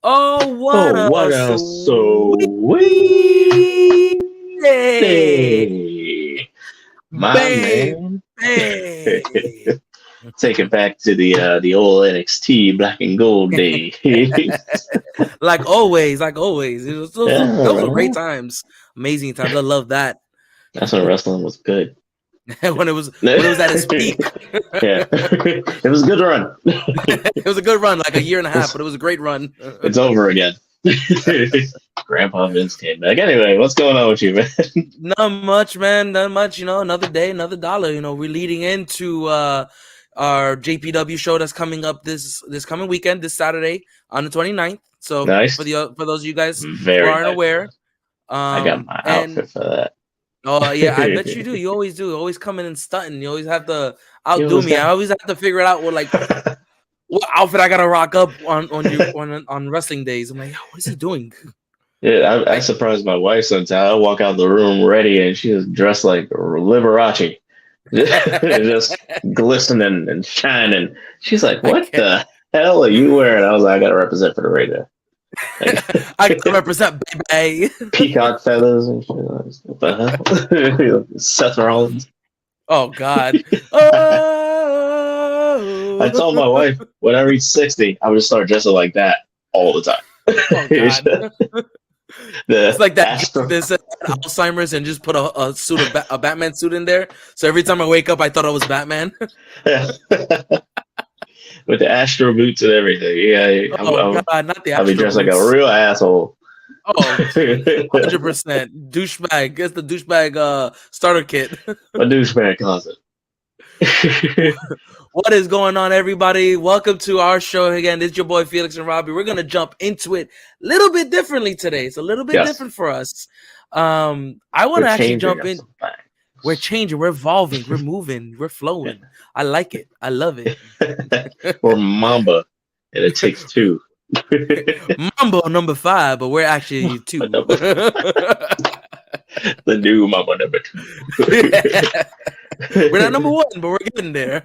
Oh, what Oh, a what a sweet sweet day, day, my baby. man. Take it back to the old NXT Black and Gold days. Like always. Those were great Yeah, times, amazing times. I love that. that's when wrestling was good. when it was at its peak. Yeah, it was a good run. It was a good run, like a year and a half, It's, but it was a great run. it's over again. Grandpa Vince came back. Anyway, what's going on with you, man? Not much, man. Not much. Another day, another dollar. We're leading into our JPW show that's coming up this coming weekend, this Saturday on the 29th. So Nice, for those of you guys who very aren't nice. aware, I got my and outfit for that. oh yeah, I bet you do. You always do. You always come in and stunting. You always have to You outdo always me. got. I always have to figure it out what outfit I gotta rock up on wrestling days. I'm like, what is he doing? Yeah, I I surprised my wife sometimes. I walk out the room ready, and she was dressed like Liberace, just glistening and shining. She's like, I "What can't. the hell are you wearing?" I was like, "I got to represent for the radio." I gotta represent baby. Peacock feathers and shit. What the hell? Seth Rollins. Oh God. I Oh. told my wife when I reach 60, I would just start dressing like that all the time. Oh God. It's The like that joke Astro. that said Alzheimer's and just put a suit of a Batman suit in there. So every time I wake up, I thought I was Batman. With the Astro boots and everything. Yeah, Oh God, not the I'll be Astro dressed like a boots. real asshole. Oh, 100% douchebag. Guess the douchebag starter kit. A douchebag closet. What is going on, everybody? Welcome to our show again. This is your boy Felix and Robbie. We're gonna jump into it a little bit differently today. It's a little bit Yes, different for us. I want we're to actually changing jump up in. some things. We're changing. We're evolving. We're moving. We're flowing. I like it. I love it. Or Mamba, and it takes two. Mambo number 5, but we're actually 2. The new Mamba number 2. We're not number 1, but we're getting there.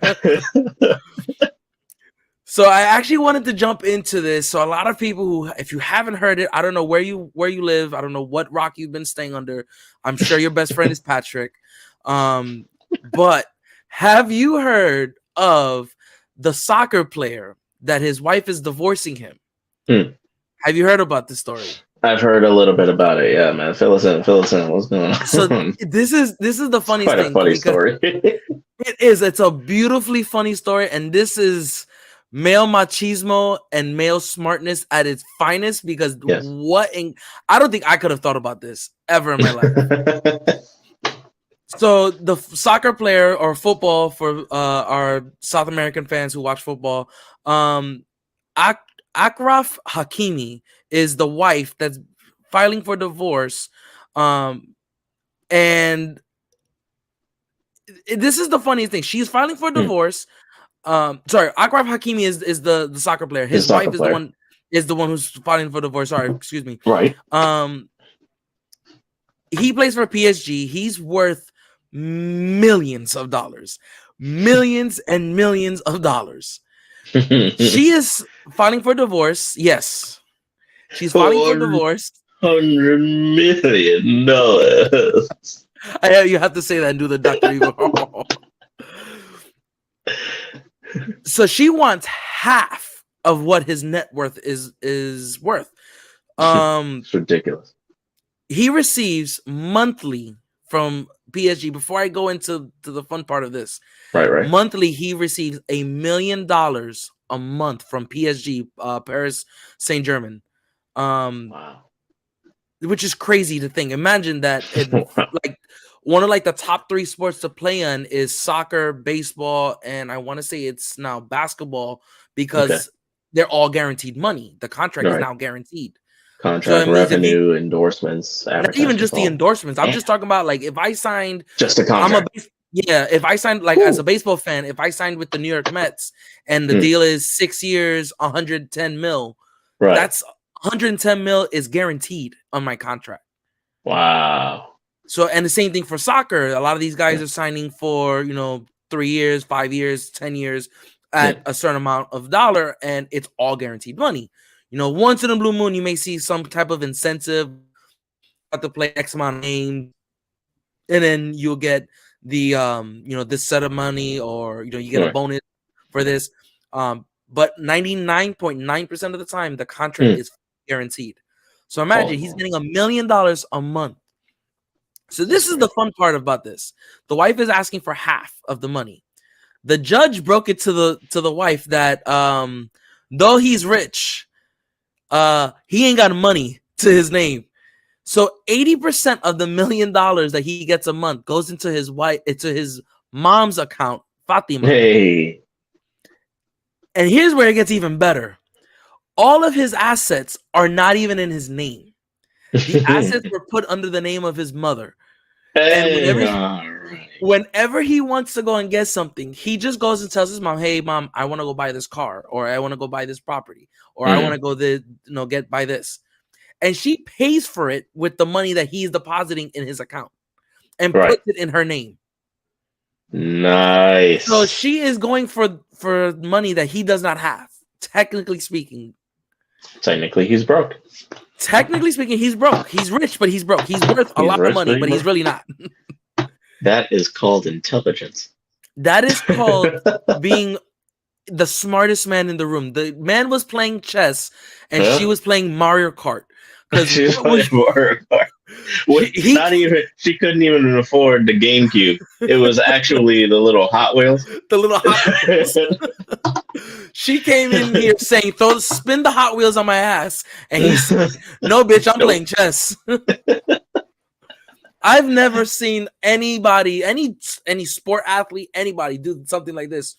So I actually wanted to jump into this. So a lot of people who, if you haven't heard it, I don't know where you live. I don't know what rock you've been staying under. I'm sure your best friend is Patrick. But have you heard of the soccer player that his wife is divorcing him? Have you heard about this story? I've heard a little bit about it. Yeah, man. Fill us in. What's going on? So this is the funniest thing. Quite a funny story. It is. It's a beautifully funny story, and this is male machismo and male smartness at its finest. Because Yes. I don't think I could have thought about this ever in my life. So the soccer player or football for our South American fans who watch football, Akraf Hakimi is the wife that's filing for divorce, and this is the funniest thing. She's filing for divorce. Sorry, Akraf Hakimi is the soccer player. His wife is the one who's filing for divorce. Sorry, excuse me. Right. He plays for PSG. He's worth millions of dollars. Millions and millions of dollars. She is filing for divorce. Yes. She's filing for divorce. $100 million. You have to say that and do the Dr. Evil. So she wants half of what his net worth is worth. It's ridiculous. He receives monthly from PSG. Before I go into the fun part of this, right. Monthly, he receives $1 million a month from PSG, Paris Saint-Germain. Wow. Which is crazy to think. Imagine that. Like one of the top 3 sports to play in is soccer, baseball, and I want to say it's now basketball because they're all guaranteed money. The contract is now guaranteed. Contract revenue, endorsements, not even just the endorsements. I'm just talking about if I signed just a contract. If I signed as a baseball fan, if I signed with the New York Mets and the deal is 6 years, 110 mil, that's 110 mil is guaranteed on my contract. Wow. So, and the same thing for soccer. A lot of these guys are signing for 3 years, 5 years, 10 years at a certain amount of dollar, and it's all guaranteed money. once in a blue moon, you may see some type of incentive to play X amount of games, and then you'll get the this set of money, or you get a bonus for this. But 99.9% of the time, the contract is guaranteed. So imagine he's getting $1 million a month. So this is the fun part about this. The wife is asking for half of the money. The judge broke it to the wife that though he's rich, he ain't got money to his name. So 80% of the $1 million that he gets a month goes into his mom's account, Fatima. Hey. And here's where it gets even better. All of his assets are not even in his name. The assets were put under the name of his mother. And whenever he wants to go and get something, he just goes and tells his mom, "Hey, mom, I want to go buy this car, or I want to go buy this property, or I want to go buy this." And she pays for it with the money that he's depositing in his account and puts it in her name. Nice. So she is going for money that he does not have. Technically speaking, he's broke. Technically speaking, he's broke. He's rich, but he's broke. He's worth a lot of money, but he's really not. That is called intelligence. That is called being the smartest man in the room. The man was playing chess, and she was playing Mario Kart. She was playing Mario Kart. She couldn't even afford the GameCube. It was actually the little Hot Wheels. The little Hot Wheels. She came in here saying, spin the Hot Wheels on my ass. And he said, "No, bitch, I'm playing chess." I've never seen anybody, any sport athlete, anybody do something like this.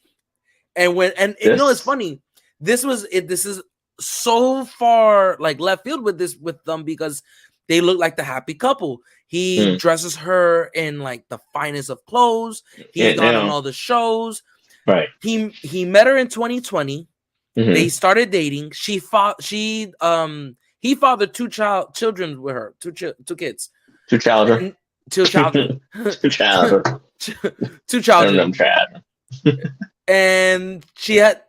And it's funny. This is so far like left field with them because they look like the happy couple. He dresses her in like the finest of clothes. He's gone on all the shows. Right. He met her in 2020. They started dating. He fathered two children with her, two kids. Two children. Two children. And she had,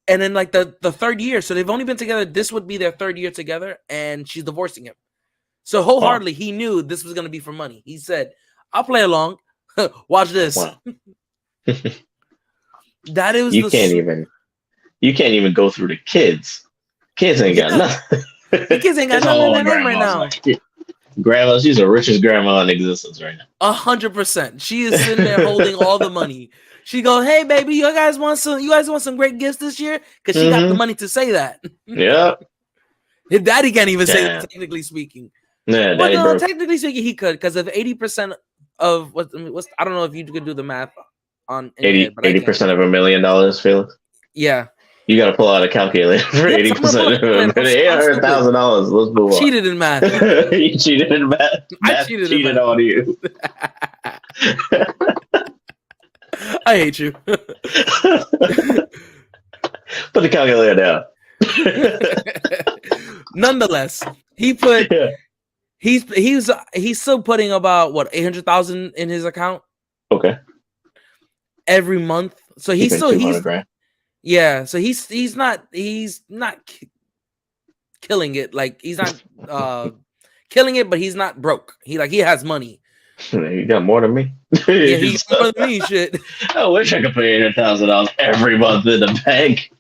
and then like the third year, so they've only been together. This would be their third year together, and she's divorcing him. So wholeheartedly, he knew this was going to be for money. He said, "I'll play along. Watch this." Wow. That is you can't even go through the kids. Kids ain't got nothing. The kids ain't got nothing in them right now. Grandma, she's the richest grandma in existence right now. 100%. She is sitting there holding all the money. She goes, "Hey, baby, you guys want some great gifts this year?" Because she got the money to say that. Yeah. His daddy can't even say that, technically speaking. Yeah, but no, technically speaking, he could, because of 80% of what's I don't know if you could do the math on 80% of $1 million, Felix. Yeah. You got to pull out a calculator for 80% of $800,000. Let's move on. Cheated in math. You cheated in math. I cheated on you. I hate you. Put the calculator down. Nonetheless, he's still putting about what, 800,000 in his account. Okay. Every month, so he's grand. Yeah, so he's not killing it. Like, he's not killing it, but he's not broke. He has money. You got more than me. Yeah, he got more than me. Shit. I wish I could pay $800,000 every month in the bank.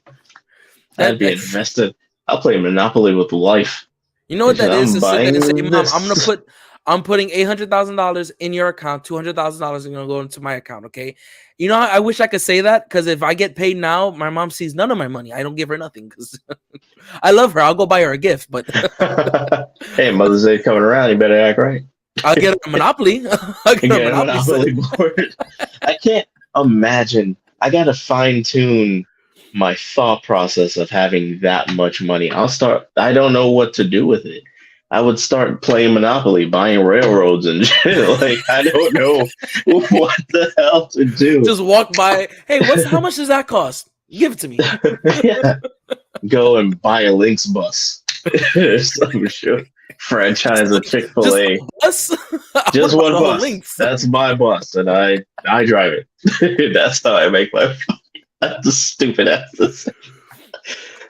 I'd be invested. I'll play Monopoly with life. You know what that is? Say, "Mom, I'm putting $800,000 in your account. $200,000 is gonna go into my account. Okay." You know, I wish I could say that, because if I get paid now, my mom sees none of my money. I don't give her nothing because I love her. I'll go buy her a gift, but hey, Mother's Day coming around. You better act right. I'll get her a Monopoly. I'll get her a Monopoly board. I can't imagine. I gotta fine tune my thought process of having that much money. I don't know what to do with it. I would start playing Monopoly, buying railroads and shit. Like, I don't know what the hell to do. Just walk by. Hey, how much does that cost? Give it to me. Yeah. Go and buy a Lynx bus. Some shit. Franchise a Chick-fil-A. Just one bus. Lynx. That's my bus, and I drive it. That's how I make my money. That's a stupid ass.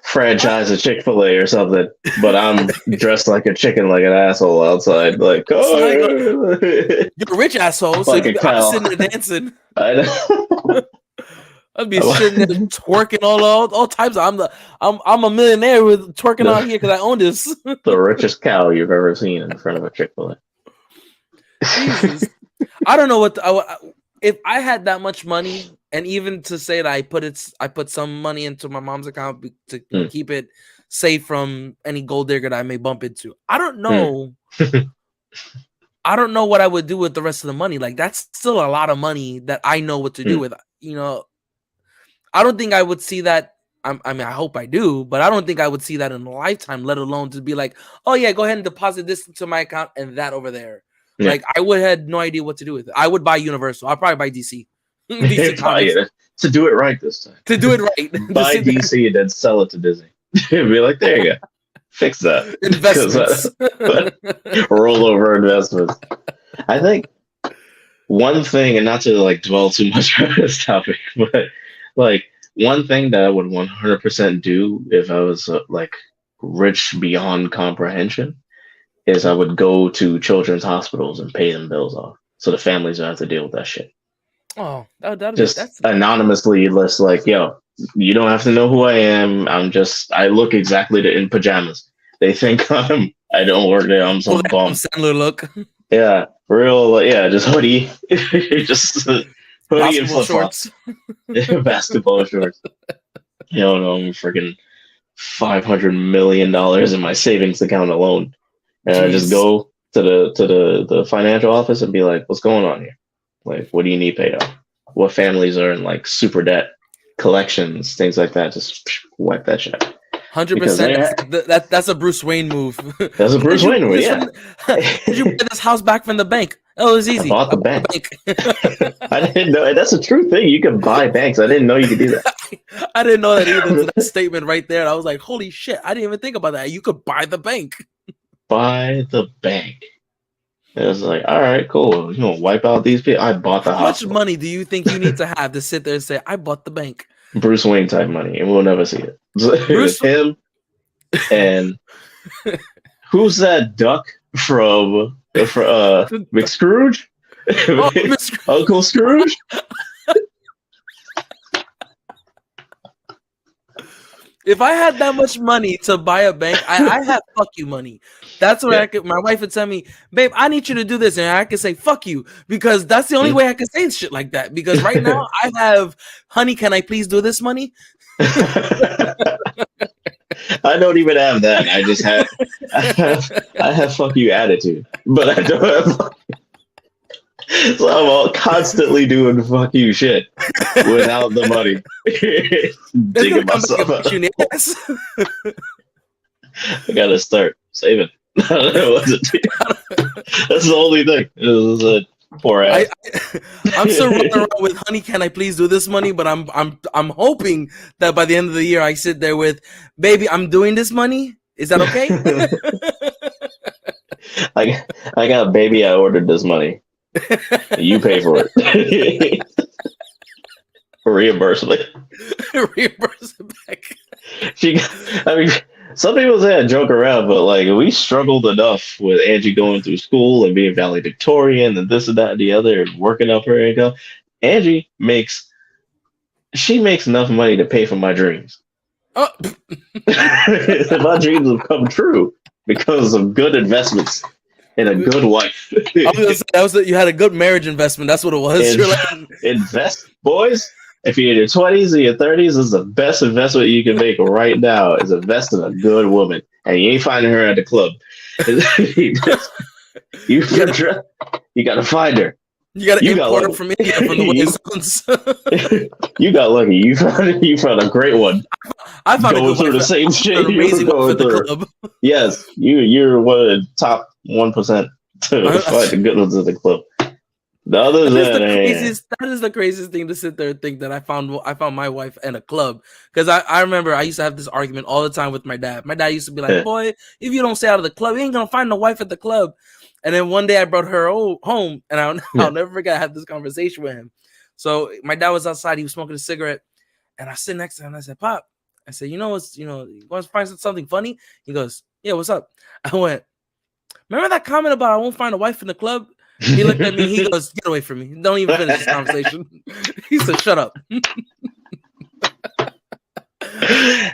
franchise a Chick-fil-A or something, but I'm dressed like a chicken, like an asshole outside, like So like, oh, you're a rich asshole, so like you a I'm cow. sitting there dancing. I know. I'd be sitting there twerking all types. I'm a millionaire with twerking out here because I own this. The richest cow you've ever seen in front of a Chick-fil-A. Jesus, I don't know if I had that much money, and even to say that I put some money into my mom's account to keep it safe from any gold digger that I may bump into. I don't know. I don't know what I would do with the rest of the money. Like that's still a lot of money that I know what to do with. I don't think I would see that. I mean, I hope I do, but I don't think I would see that in a lifetime, let alone to be like, oh yeah, go ahead and deposit this into my account and that over there. Yeah. Like I would have no idea what to do with it. I would buy Universal. I'll probably buy DC. DC Comics. To do it right this time. To do it right. Buy DC and then sell it to Disney. Be like, there you go. Fix that. Investments. Rollover investments. I think one thing, and not to like dwell too much on this topic, but like one thing that I would 100% do if I was like rich beyond comprehension is I would go to children's hospitals and pay them bills off, so the families don't have to deal with that shit. Oh, that's anonymously list like, yo, you don't have to know who I am. I look exactly in pajamas. They think I don't work there. I'm some bum. Sandler look. Yeah, real. Yeah, just hoodie, just hoodie and flip shorts. Basketball shorts. You know, I'm freaking $500 million in my savings account alone, and I just go to the financial office and be like, "What's going on here? Like, what do you need paid off? What families are in like super debt, collections, things like that? Just wipe that shit." 100%. That's a Bruce Wayne move. That's a Bruce Wayne move. Yeah. Did you get this house back from the bank? Oh, it was easy. I bought the bank. I didn't know. That's a true thing. You can buy banks. I didn't know you could do that. I didn't know that either. That statement right there. I was like, holy shit! I didn't even think about that. You could buy the bank. Buy the bank. It was like, all right, cool. You gonna wipe out these people? I bought the house. How much money do you think you need to have to sit there and say, I bought the bank? Bruce Wayne type money, and we'll never see it. It's him and who's that duck from McScrooge? Uncle Scrooge? If I had that much money to buy a bank, I have fuck you money. That's what I could. My wife would tell me, babe, I need you to do this, and I could say fuck you because that's the only way I can say shit like that. Because right now I have, honey, can I please do this money? I don't even have that. I just have I have fuck you attitude, but I don't have. So I'm all constantly doing fuck you shit without the money. Digging myself up. I gotta start saving. I don't know what to do. That's the only thing. It was a poor ass. I'm still running around with, honey, can I please do this money? But I'm hoping that by the end of the year I sit there with, baby, I'm doing this money. Is that okay? I got baby, I ordered this money. You pay for it. Reimbursement. Reimbursement back. Some people say I joke around, but like we struggled enough with Angie going through school and being valedictorian and this and that and the other and working up her income. Angie makes enough money to pay for my dreams. Oh. My dreams have come true because of good investments. And a good wife. I was gonna say, you had a good marriage investment. That's what it was. Invest, boys. If you're in your 20s or your 30s, this is the best investment you can make right now. Is invest in a good woman, and you ain't finding her at the club. You gotta find her. You gotta import her from India from the way it sounds. You got lucky. You found a great one. I found going through the same shit you were going through. Yes, you're one of the top 1% to find the good ones in the club. The others that is the craziest thing to sit there and think that I found my wife in a club. Because I remember I used to have this argument all the time with my dad. My dad used to be like, boy, if you don't stay out of the club, you ain't gonna find a wife at the club. And then one day I brought her home, and I'll never forget I had this conversation with him. So my dad was outside, he was smoking a cigarette, and I sit next to him and I said, Pop, I said, you want to find something funny? He goes, yeah, what's up? I went, remember that comment about I won't find a wife in the club? He looked at me. He goes, get away from me. Don't even finish this conversation. He said, shut up.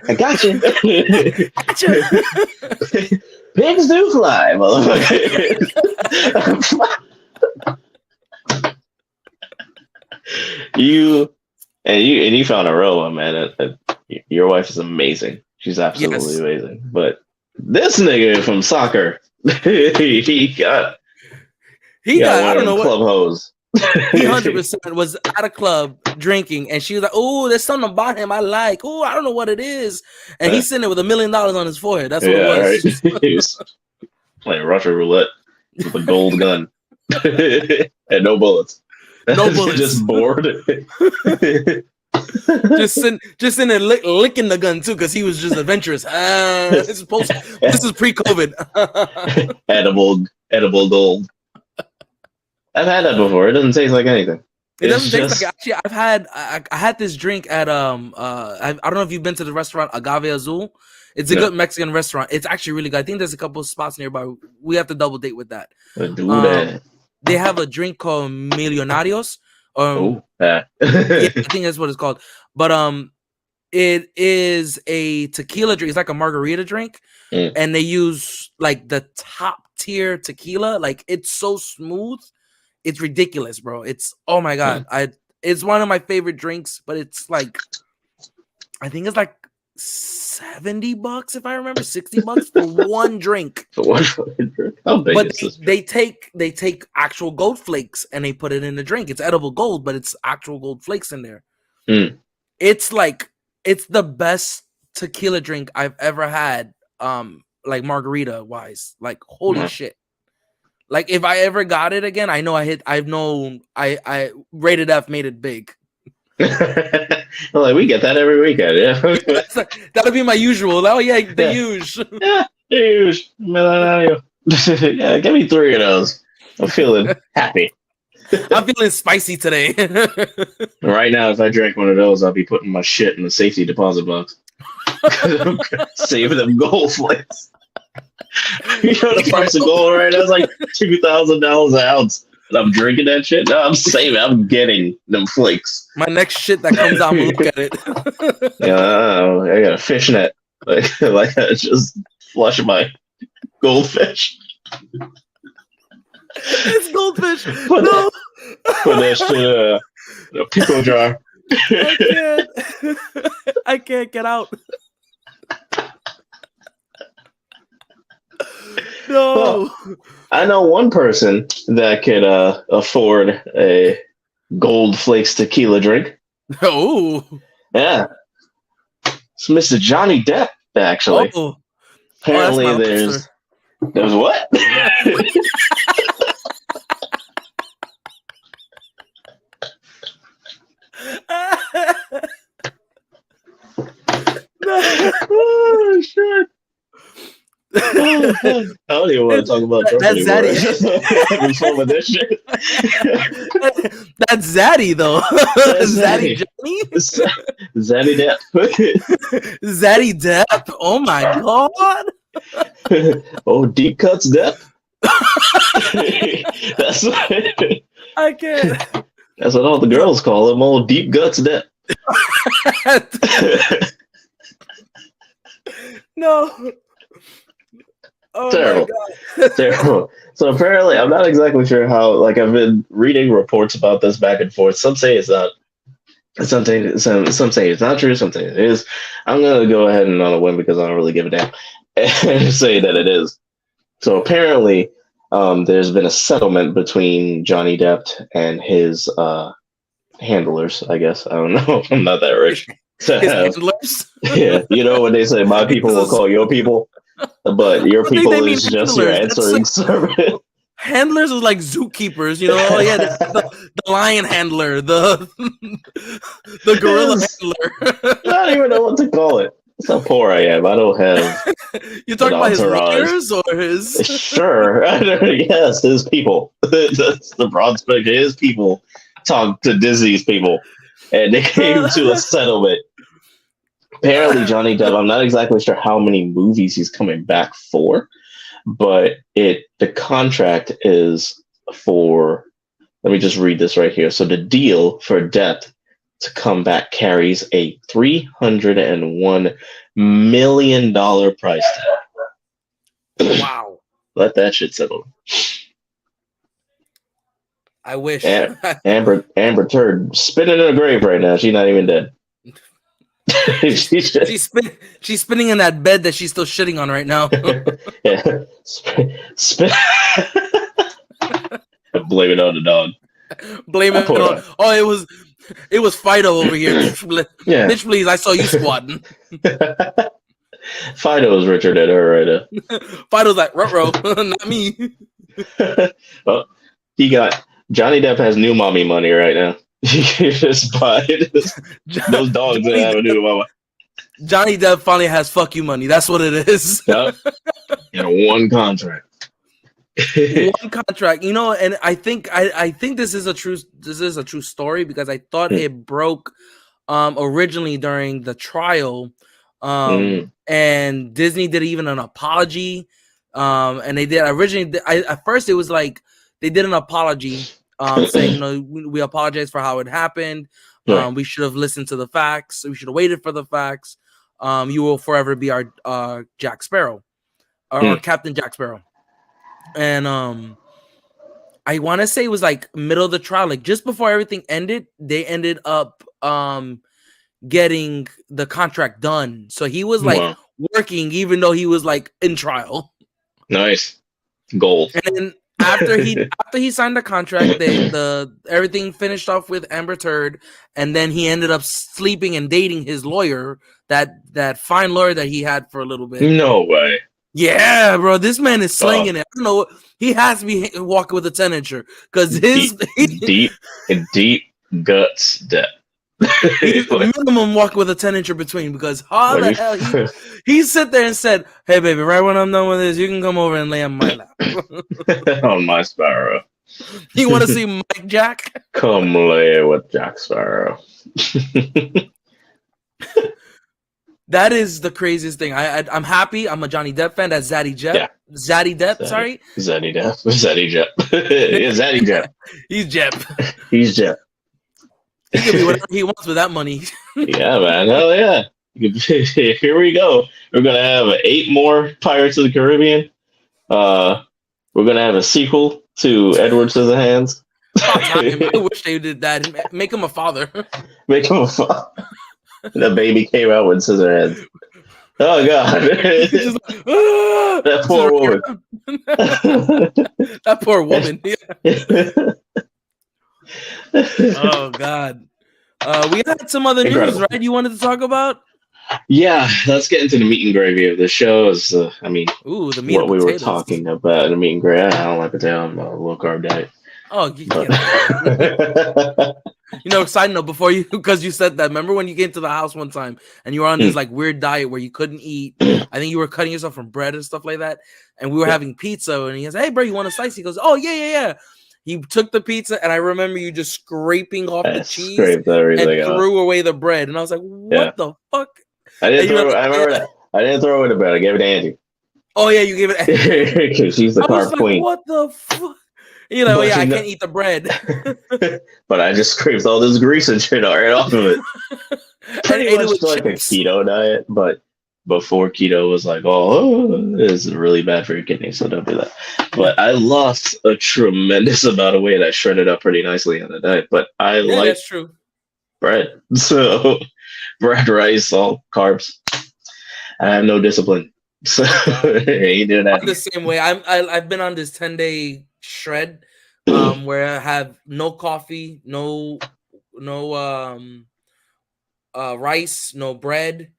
I got you. Pigs do fly, motherfucker. you found a real one, man. Your wife is amazing. She's absolutely amazing. But this nigga from soccer, he got I don't know club hose. He 100% was at a club drinking, and she was like, "Oh, there's something about him I like. Oh, I don't know what it is." And he's sitting there with $1 million on his forehead. That's what it was. Right. He was playing Russian roulette with a gold gun and no bullets. No bullets. Just bored. just in there licking the gun too, because he was just adventurous. This is pre-COVID. edible gold. I've had that before. It doesn't taste like anything. It doesn't taste like. Actually, I had this drink at I don't know if you've been to the restaurant Agave Azul. It's a good Mexican restaurant. It's actually really good. I think there's a couple of spots nearby. We have to double date with that. They have a drink called Millonarios. I think that's what it's called. But it is a tequila drink. It's like a margarita drink, and they use like the top tier tequila. Like it's so smooth, it's ridiculous, bro. It's oh my god, it's one of my favorite drinks. But it's like, I think it's like $70 if I remember, $60 for one drink. How big but is this? They take actual gold flakes and they put it in the drink. It's edible gold, but it's actual gold flakes in there. It's like, it's the best tequila drink I've ever had, like margarita wise. Like holy shit. Like if I ever got it again, I Rated F made it big. Like we get that every weekend, yeah. That'll be my usual. Oh yeah, the usual. Yeah, the usual. Yeah, give me 3 of those. I'm feeling happy. I'm feeling spicy today. Right now, if I drank one of those, I'll be putting my shit in the safety deposit box. Saving them gold flakes. You know the price of gold right now is like $2,000 an ounce. And I'm drinking that shit. No, I'm saving. I'm getting them flakes. My next shit that comes out, I'm look at it. I got a fishnet. Like I just flush my goldfish. It's goldfish. Put that shit in a pickle jar. I can't get out. No. Well, I know one person that could afford a Gold Flakes tequila drink. Oh. Yeah. It's Mr. Johnny Depp, actually. Oh. Apparently there's what? Oh, shit. I don't even want to talk about Trump anymore. Having fun with this shit. That's Zaddy, though. Zaddy Johnny? Zaddy Depp. Zaddy Depp? Oh, my God. Oh, Deep Cuts Depp? That's what, I can't. That's what all the girls call him, old Deep Guts Depp. No. Oh terrible. My God. Terrible. So apparently, I'm not exactly sure how. Like I've been reading reports about this back and forth. Some say it's not. Some say it's not true. Some say it is. I'm gonna go ahead and on a whim because I don't really give a damn and say that it is. So apparently, there's been a settlement between Johnny Depp and his handlers. I guess I don't know. I'm not that rich. His handlers. Yeah, you know when they say my people will call your people. But your people is just your answering service. Handlers are like zookeepers, you know. Oh yeah, the lion handler, the gorilla handler. I don't even know what to call it. That's how poor I am. I don't have. You talking about his lawyers or his? Sure, yes, his people. That's the broad spectrum. His people talk to Disney's people, and they came to a settlement. apparently Johnny Depp. I'm not exactly sure how many movies he's coming back for, but the contract is for. Let me just read this right here. So the deal for Depp to come back carries a $301 million price tag. Wow. Let that shit settle. I wish. Amber Turd spinning in a grave right now. She's not even dead. she's spinning in that bed that she's still shitting on right now. Yeah. Spin. Blame it on the dog. Blame it on. Oh, it was Fido over here. Yeah. Bitch, please, I saw you squatting. Fido's richer than her right now. Fido's like, ruh-roh, not me. Well, he got Johnny Depp has new mommy money right now. He can just buy those dogs that have a new mama. Johnny Depp finally has fuck you money. That's what it is. Yep. And one contract. One contract, you know, and I think this is a true story because I thought it broke originally during the trial, and Disney did even an apology, and they did originally. At first it was like they did an apology, saying, you know, we apologize for how it happened. We should have listened to the facts. We should have waited for the facts. You will forever be our Jack Sparrow, or Captain Jack Sparrow. And I want to say it was like middle of the trial, like just before everything ended, they ended up getting the contract done. So he was like working even though he was like in trial. Nice. Gold. And then after he signed the contract, everything finished off with Amber Turd, and then he ended up sleeping and dating his lawyer, that fine lawyer that he had for a little bit. No way. Yeah, bro, this man is slinging it. I don't know. He has to be walking with a 10-incher because his deep guts depth. Minimum walking with a 10-incher between, because how the hell he sit there and said, "Hey, baby, right when I'm done with this, you can come over and lay on my lap." On my Sparrow. You want to see Mike Jack? Come lay with Jack Sparrow. That is the craziest thing. I'm happy. I'm a Johnny Depp fan. That's Zaddy Depp. Yeah. Zaddy Depp. Sorry. Zaddy Depp. Zaddy Depp. Yeah, Zaddy Depp. He's Depp. He's Depp. He can be whatever he wants with that money. Yeah, man. Hell yeah. Here we go. We're gonna have 8 more Pirates of the Caribbean. We're gonna have a sequel to Edward Scissorhands. I wish they did that. Make him a father. Make him a father. The baby came out with Scissorhands. Oh god. That poor woman. That poor woman. Oh god. We had some other news, right? You wanted to talk about? Yeah, let's get into the meat and gravy of the show. The meat what we were talking about. The meat and gravy. I don't like potato. I'm a low carb diet. Oh, you know, side note because you said that. Remember when you came to the house one time and you were on this like weird diet where you couldn't eat? I think you were cutting yourself from bread and stuff like that. And we were having pizza, and he goes, "Hey, bro, you want a slice?" He goes, "Oh, yeah." He took the pizza, and I remember you just scraping off the cheese and threw away the bread. And I was like, "What the fuck?" I remember that. I didn't throw away the bread. I gave it to Angie. Oh yeah, you gave it to Angie. Because she's the carb queen. What the fuck? You're like, "Oh yeah, I can't eat the bread." But I just scraped all this grease and shit right off of it. Pretty much like a keto diet, but before keto was like, oh, it's really bad for your kidneys, so don't do that. But I lost a tremendous amount of weight. I shredded up pretty nicely on the diet, but I like that's true. Bread. So bread, rice, all carbs. I have no discipline. So ain't doing that. I'm the same way. I've been on this 10-day shred where I have no coffee, no rice, no bread.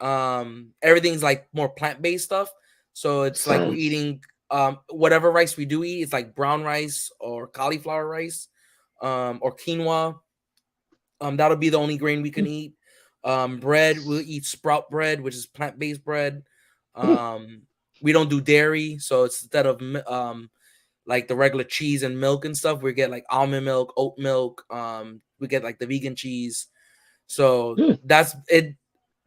Everything's like more plant-based stuff. So it's like we're eating whatever rice we do eat. It's like brown rice or cauliflower rice or quinoa. That'll be the only grain we can eat. Bread, we'll eat sprout bread, which is plant-based bread. We don't do dairy, so it's instead of like the regular cheese and milk and stuff, we get like almond milk, oat milk. We get like the vegan cheese. So that's it.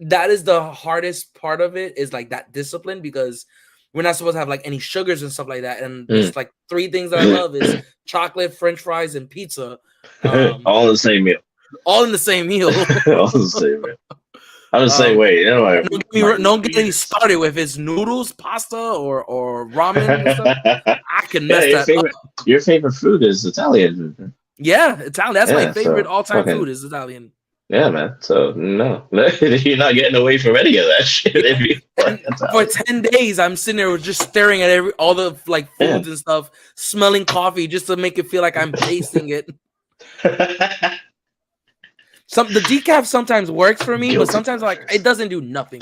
that is the hardest part of it, is like that discipline, because we're not supposed to have like any sugars and stuff like that. And there's like three things that I love is chocolate, French fries, and pizza. All in the same meal. All in the same meal. All in the same meal. I was saying, wait, you know, don't get me started with it's noodles, pasta, or ramen and stuff. I can mess that up. Your favorite food is Italian food. Yeah, Italian. That's my favorite all-time food is Italian. Yeah, man. So no, you're not getting away from any of that shit. For 10 days, I'm sitting there just staring at all the like foods and stuff, smelling coffee just to make it feel like I'm tasting it. The decaf sometimes works for me, but sometimes like it doesn't do nothing.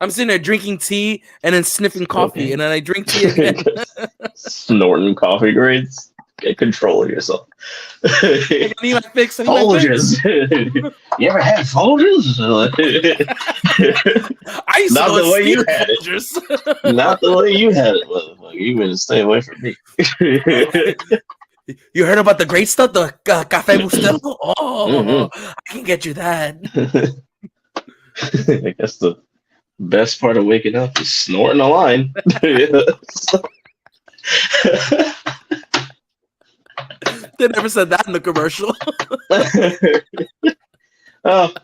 I'm sitting there drinking tea and then sniffing coffee, and then I drink tea again. Snorting coffee grades. Get control of yourself. I need my fix. Folgers. You ever had Folgers? I used Not to the way you had Folgers. it. Not the way you had it, motherfucker. You better stay away from me. You heard about the great stuff, the Café Bustelo? Oh, I can get you that. I guess the best part of waking up is snorting a line. They never said that in the commercial. Oh.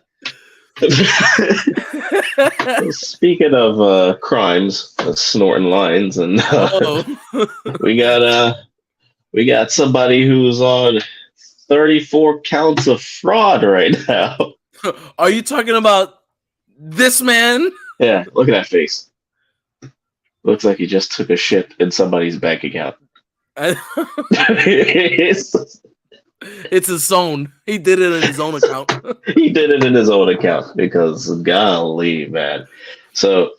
Speaking of crimes, snorting lines, and we got somebody who's on 34 counts of fraud right now. Are you talking about this man? Yeah, look at that face. Looks like he just took a shit in somebody's bank account. It's his own. He did it in his own account. He did it in his own account because golly, man. So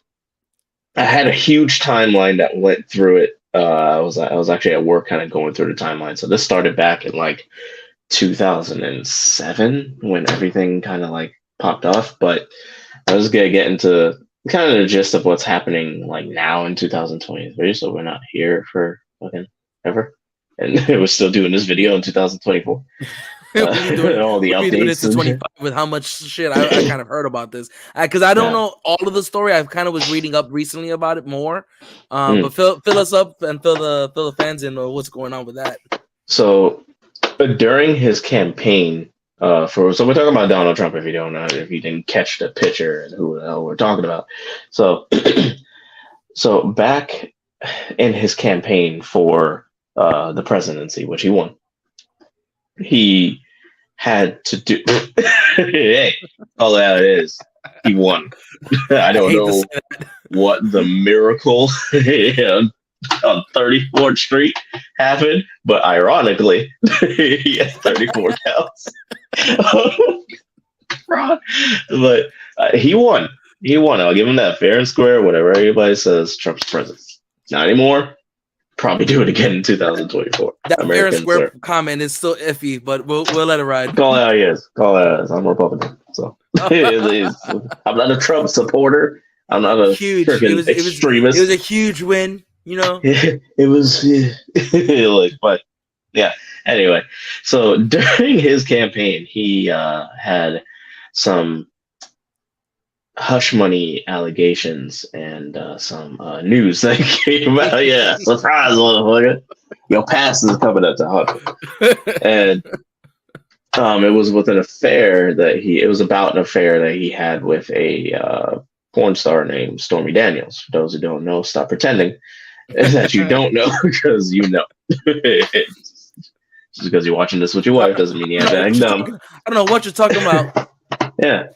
I had a huge timeline that went through it. I was actually at work kind of going through the timeline. So this started back in like 2007 when everything kind of like popped off. But I was gonna get into kind of the gist of what's happening like now in 2023. So we're not here for fucking ever, and we're still doing this video in 2024. All the updates to 25 with how much shit I kind of heard about this, because I don't know all of the story. I kind of was reading up recently about it more, but fill us up and fill the fans in on what's going on with that. So during his campaign, so we're talking about Donald Trump. If you don't know, if you didn't catch the picture and who the hell we're talking about, so so back in his campaign for the presidency, which he won, he had to do. Hey, all that is, he won. I don't know what the miracle on 34th Street happened, but ironically, he had 34 counts. But he won. He won. I'll give him that fair and square. Whatever everybody says, Trump's president. Not anymore. Probably do it again in 2024. That American fair and square comment is still iffy, but we'll let it ride. Call it how he is. Call it how it is. I'm Republican, so I'm not a Trump supporter. I'm not a freaking extremist. It was a huge win, you know. It was, but yeah. Anyway, so during his campaign, he had some hush money allegations and some news that came out. Yeah, surprise, motherfucker! Your past is coming up to hush. And it was with an affair it was about an affair that he had with a porn star named Stormy Daniels. For those who don't know, stop pretending that you don't know, because you know. Just because you're watching this with your wife doesn't mean you have to act dumb. I don't know what you're talking about. Yeah.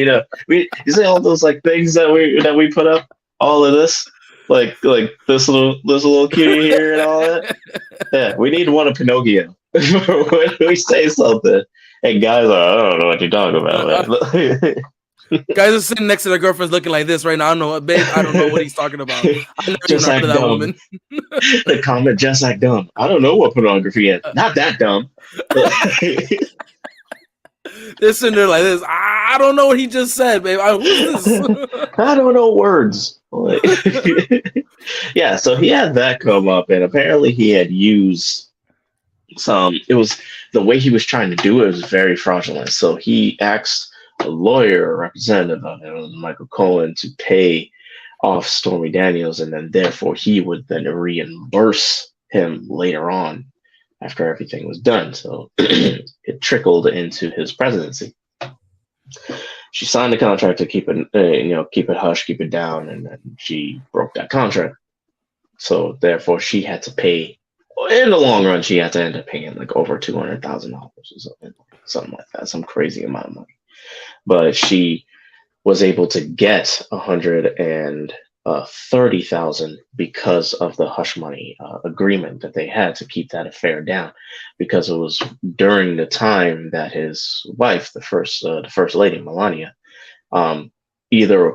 You see all those like things that we put up, all of this, like this little cutie here and all that. Yeah, we need one of Pinocchio when we say something, and guys are, I don't know what you're talking about. Guys are sitting next to their girlfriends looking like this right now. I don't know, babe. I don't know what he's talking about. I never just heard of that woman. The comment, just like dumb. I don't know what pornography is. Not that dumb. They're sitting there like this. I don't know what he just said, babe. Who's this? I don't know words. Yeah, so he had that come up, and apparently he had used it was the way he was trying to do it was very fraudulent. So he asked a lawyer, a representative of it, was Michael Cohen, to pay off Stormy Daniels, and then therefore he would then reimburse him later on after everything was done. So it trickled into his presidency. She signed the contract to keep it, keep it hush, keep it down, and then she broke that contract. So therefore, she had to pay. In the long run, she had to end up paying like over $200,000 or something like that, some crazy amount of money. But she was able to get $130,000 because of the hush money agreement that they had to keep that affair down, because it was during the time that his wife, the first lady Melania, either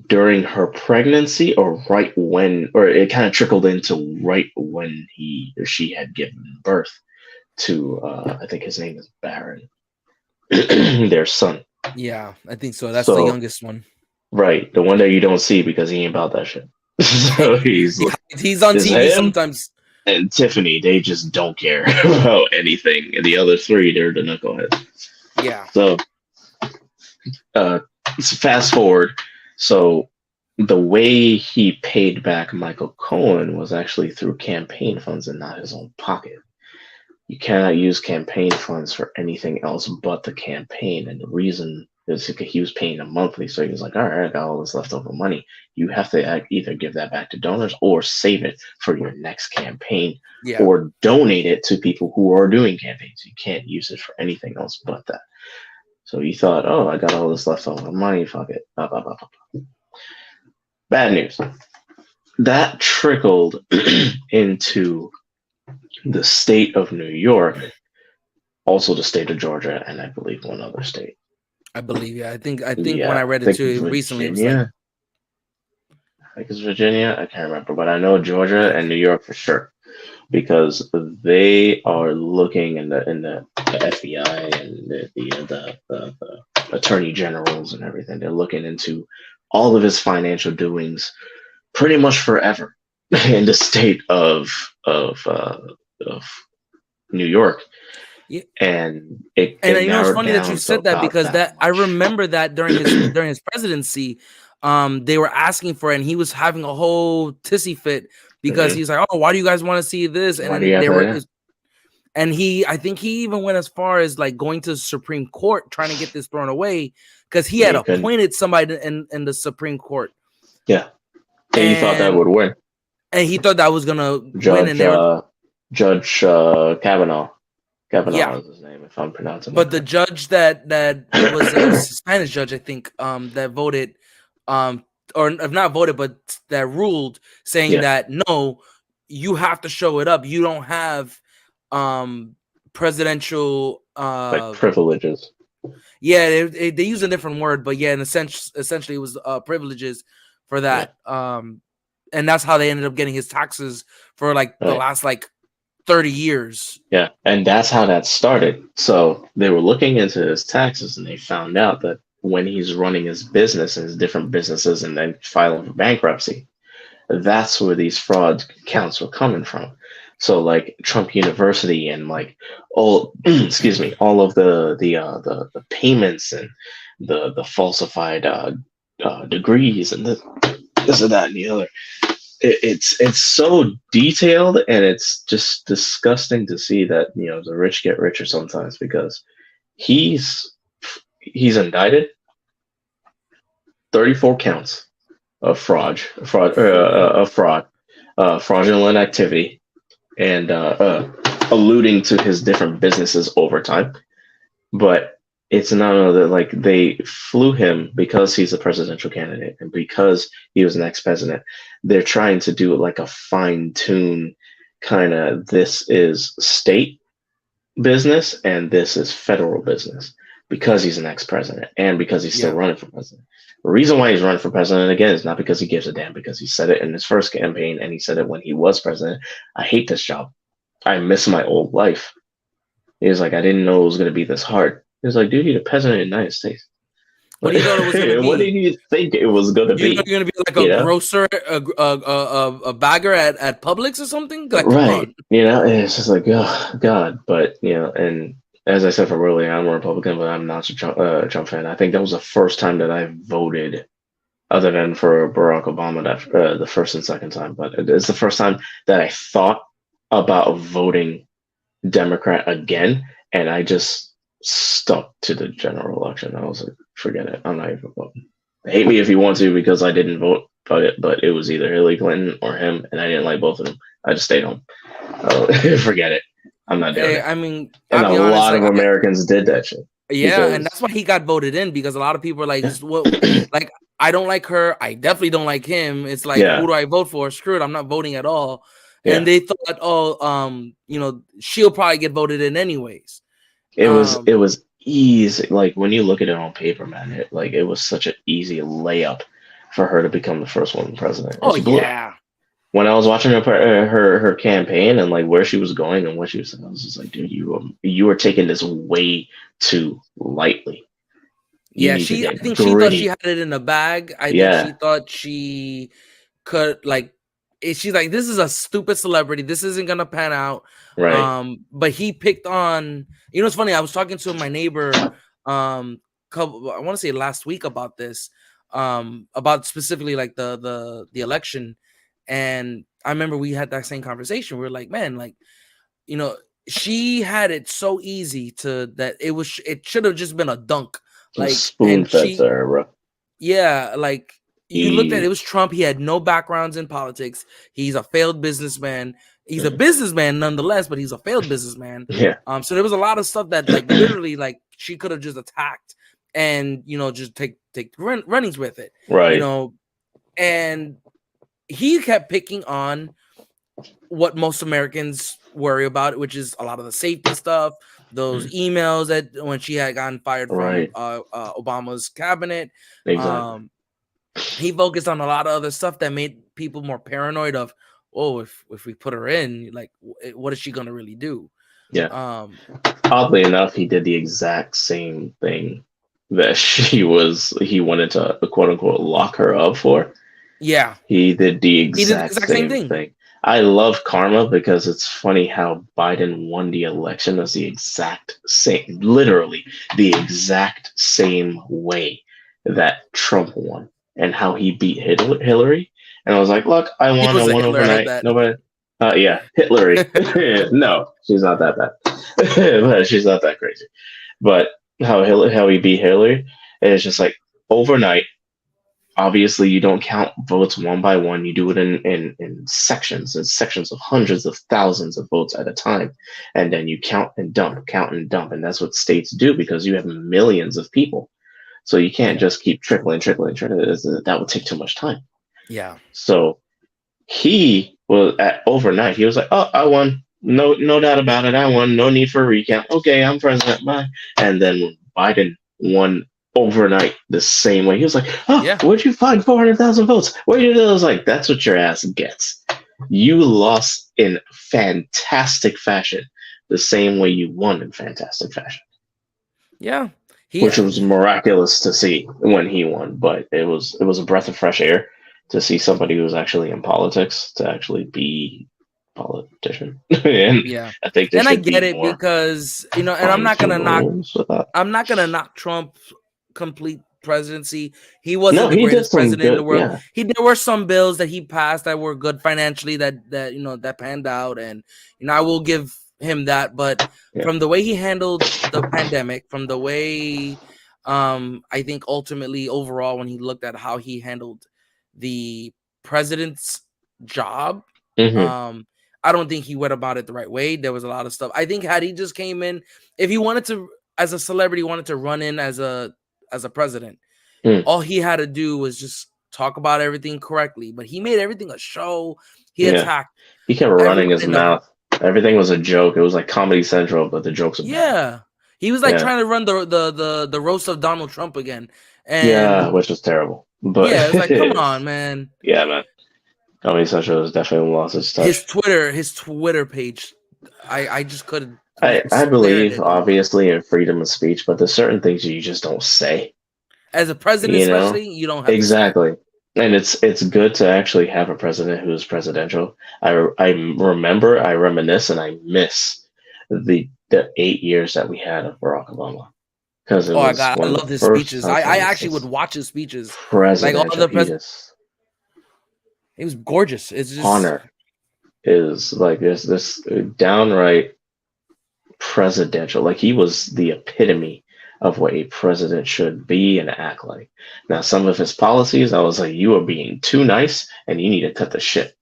during her pregnancy or right when, or it kind of trickled into right when he or she had given birth to, I think his name is Baron, their son. Yeah, I think so. That's the youngest one. Right, the one that you don't see because he ain't about that shit. So he's on TV sometimes. And Tiffany, they just don't care about anything. And the other three, they're the knuckleheads. Yeah. So, fast forward. So the way he paid back Michael Cohen was actually through campaign funds and not his own pocket. You cannot use campaign funds for anything else but the campaign. And the reason is he was paying them monthly. So he was like, all right, I got all this leftover money. You have to either give that back to donors or save it for your next campaign, or donate it to people who are doing campaigns. You can't use it for anything else but that. So he thought, oh, I got all this leftover money. Fuck it. Blah, blah, blah, blah. Bad news. That trickled into the state of New York, also the state of Georgia, and I believe one other state. I believe, yeah. I think when I read it too recently, it was like, I think it's Virginia. I can't remember, but I know Georgia and New York for sure, because they are looking in the FBI and the attorney generals and everything. They're looking into all of his financial doings pretty much forever in the state of New York. Yeah. And you know, it's funny that you said that, because that I remember that during his presidency, they were asking for it, and he was having a whole tissy fit because he's like, oh, why do you guys want to see this? And then they were, and I think he even went as far as like going to the Supreme Court trying to get this thrown away, because he had appointed somebody in the Supreme Court. Yeah, and he thought that would win, and he thought that was gonna win. And Judge Kavanaugh. Kavanaugh is his name, if I'm pronouncing it. But the judge that was a Spanish judge, I think, that voted, or not voted, but that ruled, saying that no, you have to show it up. You don't have presidential like privileges. Yeah, they use a different word, but yeah, in essentially it was privileges for that. And that's how they ended up getting his taxes for like the last like 30 years. Yeah, and that's how that started. So they were looking into his taxes, and they found out that when he's running his business and his different businesses and then filing for bankruptcy, that's where these fraud counts were coming from. So like Trump University and like all of the payments and the falsified degrees and this and that and the other. It's so detailed, and it's just disgusting to see that, you know, the rich get richer sometimes, because he's indicted 34 counts of fraudulent activity, and alluding to his different businesses over time. But it's not that, like, they flew him because he's a presidential candidate and because he was an ex-president. They're trying to do like a fine-tune kind of, this is state business and this is federal business, because he's an ex-president and because he's still running for president. The reason why he's running for president, again, is not because he gives a damn, because he said it in his first campaign and he said it when he was president. I hate this job. I miss my old life. He was like, I didn't know it was going to be this hard. He was like, dude, you're the president of the United States. What do you thought it was going to be? What did you think it was going to be? You're going to be like a grocer, a bagger at Publix or something? Like, right. You know, and it's just like, oh, God. But, you know, and as I said from earlier, I'm a Republican, but I'm not a Trump fan. I think that was the first time that I voted, other than for Barack Obama, that the first and second time. But it's the first time that I thought about voting Democrat again, and I just stuck to the general election. I was like, forget it. I'm not even voting. Hate me if you want to because I didn't vote, but it was either Hillary Clinton or him, and I didn't like both of them. I just stayed home. Forget it. I'm not doing it. I mean, And I'll a be honest, lot like of Americans did that shit yeah, and that's because why he got voted in because a lot of people are like, yeah, well, like I don't like her, I definitely don't like him. It's like, who yeah, do I vote for? Screw it, I'm not voting at all. And yeah. they thought, oh, she'll probably get voted in anyways. It was Um, it was easy. Like when you look at it on paper, man, it was such an easy layup for her to become the first woman president, and oh she blew it. yeah, When I was watching her campaign and like where she was going and what she was saying, I was just like, dude, you are taking this way too lightly. You yeah. need to I get think she thought she gritty. had it in the bag. I think she Yeah, thought she could like. She's like, this is a stupid celebrity. This isn't gonna pan out. right. But he picked on. You know, it's funny. I was talking to my neighbor. I want to say last week about this. About specifically like the election, and I remember we had that same conversation. We were like, man, like you know, she had it so easy to that it should have just been a dunk. Like, Spoon and fed to her, bro. yeah, like you looked at it He, was Trump. He had no backgrounds in politics. He's a failed businessman. He's a businessman nonetheless, but he's a failed businessman. yeah, So there was a lot of stuff that like literally like she could have just attacked and just take runnings with it, you right. know. And he kept picking on what most Americans worry about, which is a lot of the safety stuff, those emails that when she had gotten fired from Right. Obama's cabinet. Exactly. Um, he focused on a lot of other stuff that made people more paranoid of, oh, if we put her in, like, what is she gonna really do? Yeah. Um, Oddly enough, he did the exact same thing that he wanted to quote unquote lock her up for. yeah, He did the he did the exact exact same same thing. thing. I love karma because it's funny how Biden won the election as the exact same, literally the exact same way that Trump won, and how he beat Hillary. And I was like, look, I He won. I was a won Hitler. I heard overnight. that. Nobody. Yeah, Hillary. No, she's not that bad. But she's not that crazy. But how he beat Hillary is just like overnight. Obviously, you don't count votes one by one. You do it in sections, in sections of hundreds of thousands of votes at a time. And then you count and dump, count and dump. And that's what states do because you have millions of people. So you can't Yeah, just keep trickling. That would take too much time. yeah, So he was at overnight, he was like, oh, I won. No doubt about it. I won. No need for a recount. Okay, I'm president. Bye. And then when Biden won overnight the same way, he was like, oh, yeah, where'd you find 400,000 votes? Where did I was like, that's what your ass gets. You lost in fantastic fashion, the same way you won in fantastic fashion, yeah. He which was miraculous to see when he won. But it was a breath of fresh air to see somebody who was actually in politics to actually be a politician. And Yeah. I think there And I should get be it more because, and I'm fine not gonna tuned knock rules with that. Trump's complete presidency. He No, wasn't the he did greatest some president in the good. world. Yeah, There were some bills that he passed that were good financially that panned out, and I will give him that. But yeah, from the way he handled the pandemic, from the way I think ultimately overall when he looked at how he handled the president's job, hmm, um I don't think he went about it the right way. There was a lot of stuff. I think had he just came in, if he wanted to, as a celebrity, wanted to run in as a president, mm, all he had to do was just talk about everything correctly. But he made everything a show. He yeah. attacked He kept everyone running his in the mouth. Everything was a joke. It was like Comedy Central, but the jokes are bad. yeah. He was like Yeah, trying to run the roast of Donald Trump again, yeah, and which was terrible. But yeah, it's like, come on, man. yeah, man, Comedy Central has definitely lost its touch. His Twitter page, I just couldn't I stare at believe it anymore. obviously in freedom of speech, but there's certain things you just don't say. As a president, You know, especially, you don't have to say it. exactly. And it's good to actually have a president who is presidential. I reminisce and I miss the 8 years that we had of Barack Obama, because it Oh, was I one of the love his first speeches. I times actually would his watch his speeches. Like all presidential. the He pres is He was gorgeous. It's just honor is like this downright presidential. Like he was the epitome of what a president should be and act like. Now, some of his policies, I was like, you are being too nice, and you need to cut the shit.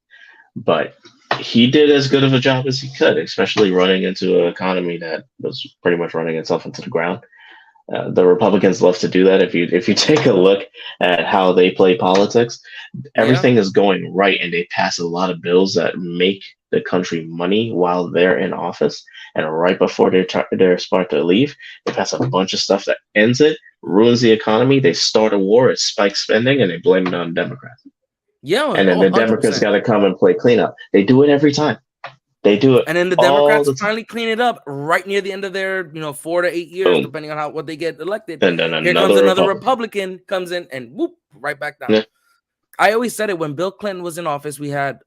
But he did as good of a job as he could, especially running into an economy that was pretty much running itself into the ground. The Republicans love to do that. If you take a look at how they play politics, yeah. everything is going right, and they pass a lot of bills that make the country money while they're in office. And right before they're about to leave, they pass a bunch of stuff that ends it, ruins the economy. They start a war, it spikes spending, and they blame it on Democrats. Yeah, And then oh, the Democrats 100%. got to come and play cleanup. They do it every time. They do it And then the all Democrats the time. finally clean it up right near the end of their, 4 to 8 years, Boom. depending on what they get elected. And then Here comes another another Republican. Republican comes in and whoop, right back down. Yeah. I always said it when Bill Clinton was in office, we had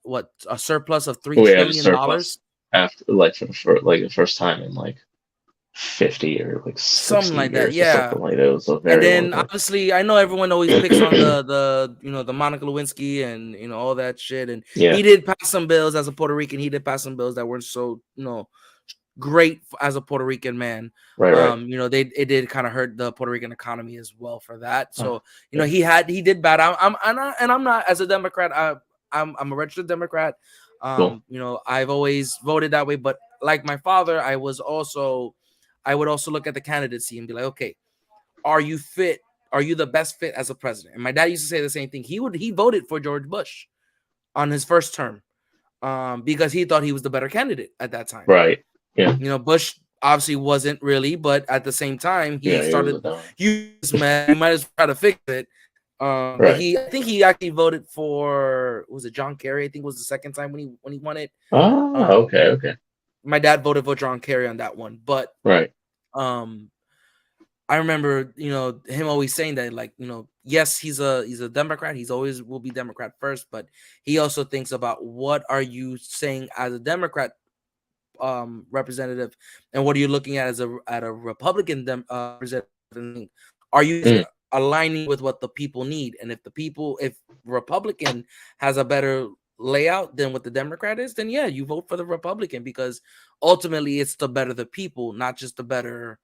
a surplus of $3 We have a trillion. surplus after, like, for the first time in like 50 or like Something 60 like that. years or Yeah. something like that. It was a And very long then time. obviously I know everyone always picks on the Monica Lewinsky and all that shit. And Yeah. he did pass some bills as a Puerto Rican. He did pass some bills that weren't so great as a Puerto Rican man. Right. It did kind of hurt the Puerto Rican economy as well for that. Oh, So yeah. he did bad. I'm not as a Democrat. I'm a registered Democrat. Cool. I've always voted that way. But like my father, I would also look at the candidacy and be like, okay, are you fit? Are you the best fit as a president? And my dad used to say the same thing. He voted for George Bush on his first term because he thought he was the better candidate at that time. Right. Yeah. Bush obviously wasn't really, but at the same time, he Yeah. started use man. You might as well try to fix it. But Right. I think he actually voted for, was it John Kerry? I think it was the second time when he won it. Oh, okay. Okay. My dad voted for John Kerry on that one, but Right. I remember, him always saying that, like, yes, he's a Democrat. He's always will be Democrat first, but he also thinks about what are you saying as a Democrat representative, and what are you looking at as a Republican representative? Are you aligning with what the people need? And if Republican has a better layout than what the Democrat is, then yeah, you vote for the Republican, because ultimately it's to better the people, not just the better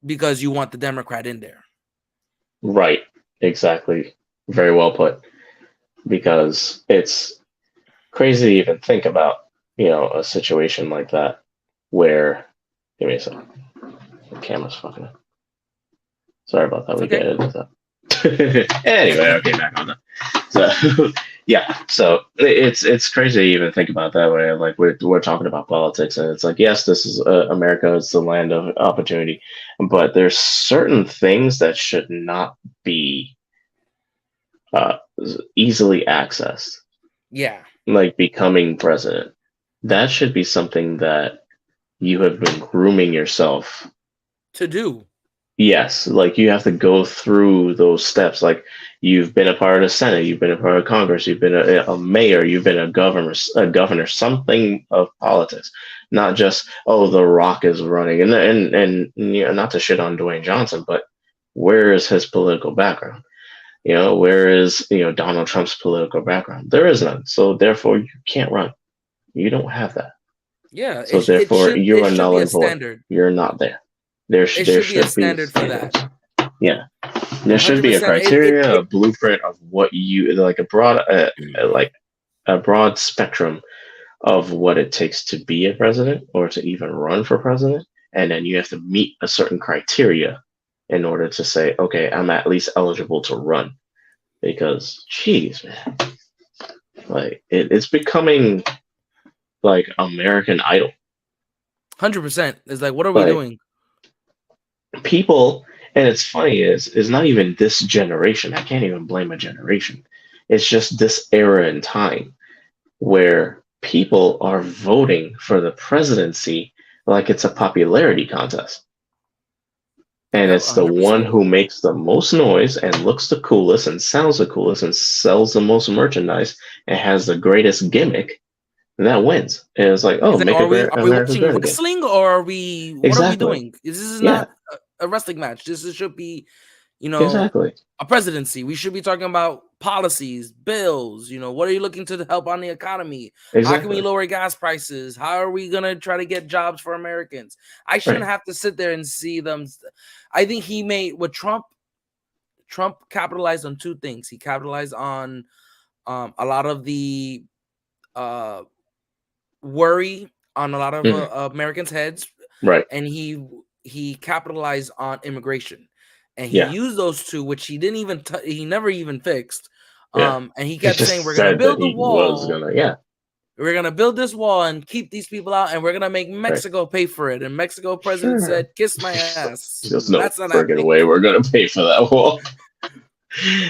because you want the Democrat in there. Right. Exactly. Very well put. Because it's crazy to even think about, a situation like that where, give me a second. The camera's fucking up. Sorry about that. We Okay. can edit that. Anyway, okay, back on that. So yeah, so it's crazy to even think about that way. Like we're talking about politics, and it's like, yes, this is America. It's the land of opportunity, but there's certain things that should not be easily accessed. Yeah, like becoming president. That should be something that you have been grooming yourself to do. Yes, like you have to go through those steps. Like you've been a part of the Senate, you've been a part of Congress, you've been a mayor, you've been a governor, something of politics, not just The Rock is running. And not to shit on Dwayne Johnson, but where is his political background? Where is Donald Trump's political background? There is none. So therefore, you can't run. You don't have that. Yeah, So therefore, you are null be a and void. standard. You're not there. There should be a standard for that. Yeah, there should be a criteria, a blueprint of what you like, a broad spectrum of what it takes to be a president or to even run for president, and then you have to meet a certain criteria in order to say, okay, I'm at least eligible to run. Because, geez, man, like it's becoming like American Idol. 100%. It's like, what are we doing? People, and it's funny, is not even this generation. I can't even blame a generation. It's just this era in time where people are voting for the presidency like it's a popularity contest. And it's the 100%. one who makes the most noise and looks the coolest and sounds the coolest and sells the most merchandise and has the greatest gimmick and that wins. And it's like, oh, Exactly. make Are we America watching great again. wrestling, or are we? What are we Exactly. doing? This is Yeah. not a wrestling match. Should be, Exactly. a presidency. We should be talking about policies, bills. What are you looking to help on the economy? How can we Exactly. lower gas prices? How are we gonna try to get jobs for Americans? I shouldn't Right. have to sit there and see them. I think he made with Trump. Trump capitalized on two things. He capitalized on a lot of the uh, worry on a lot of Mhm. Americans' heads, Right. and he capitalized on immigration, and he Yeah. used those two, which he didn't even he never even fixed. Yeah. And he He kept saying, just "We're gonna said that build a he was wall. gonna. Yeah. We're gonna build this wall and keep these people out, and we're gonna make Right. Mexico pay for it." And Mexico president Sure. said, "Kiss my ass. There's no That's not friggin' happening." way we're gonna pay for that wall.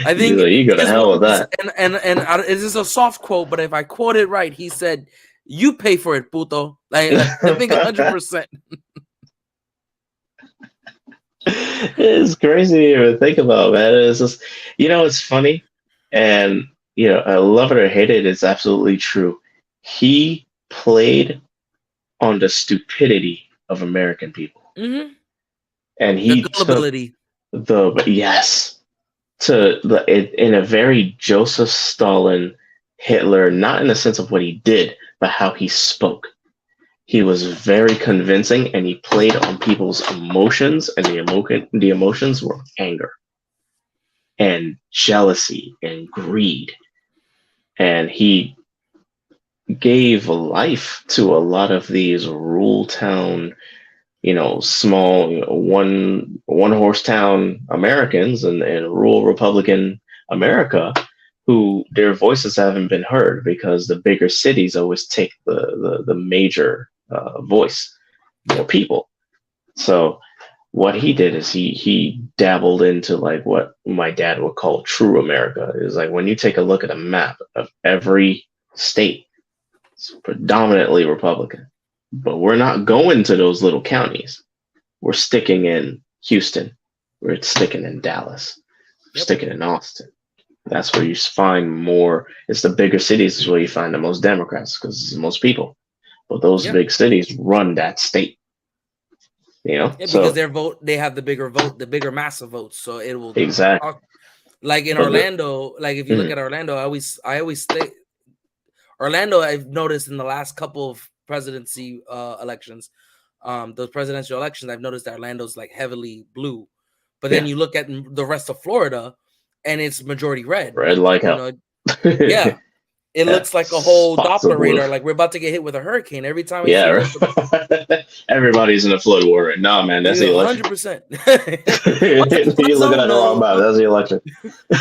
I He's think like, you go to his hell with words, that. this is a soft quote, but if I quote it right, he said, "You pay for it, puto." I think 100%. It's crazy to even think about, man. It's just, it's funny, and I love it or hate it. It's absolutely true. He played on the stupidity of American people, Hmm. and The he took gullibility. the yes in a very Joseph Stalin, Hitler, not in the sense of what he did, but how he spoke. He was very convincing, and he played on people's emotions, and the emotions were anger and jealousy and greed. And he gave life to a lot of these rural town, small, one horse town Americans and rural Republican America, who their voices haven't been heard because the bigger cities always take the major voice, Yep. people. So what he did is he dabbled into like what my dad would call true America. Is like when you take a look at a map of every state, it's predominantly Republican. But we're not going to those little counties. We're sticking in Houston. We're sticking in Dallas. We're Yep. sticking in Austin. That's where you find more. It's the bigger cities is where you find the most Democrats because it's the most people. But those Yep. big cities run that state. Yeah, because So they have the bigger vote, the bigger massive votes, so it will exactly. like in But Orlando. Like if you look mhm, at Orlando, I always say Orlando. I've noticed in the last couple of presidency elections, those presidential elections, I've noticed that Orlando's like heavily blue, but then yeah, you look at the rest of Florida, and it's majority red. red like You hell. know, yeah, it Yeah, looks like a whole spots of Doppler blue. radar. Like we're about to get hit with a hurricane every time I see Yeah, like right. Everybody's in a flood war. Right? Nah, man, that's the election. 100%. What's that flood You're looking zone? at the wrong No, map. That's the election.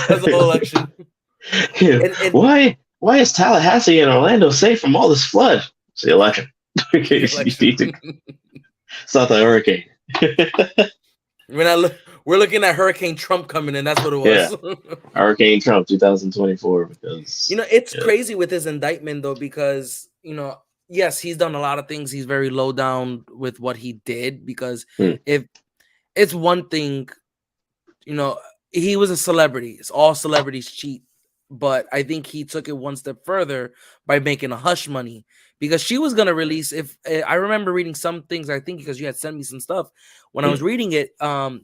that's the whole election. And Why is Tallahassee and Orlando safe from all this flood? It's the election. the It's election. not the hurricane. We're looking at Hurricane Trump coming in. That's what it Yeah, was. Hurricane Trump 2024 because It's yeah. crazy with his indictment though, because yes, he's done a lot of things. He's very low down with what he did because Hmm. if it's one thing, you know, he was a celebrity. It's all celebrities cheat. But I think he took it one step further by making a hush money because she was gonna release. If I remember reading some things, I think because you had sent me some stuff when I Hmm. was reading it,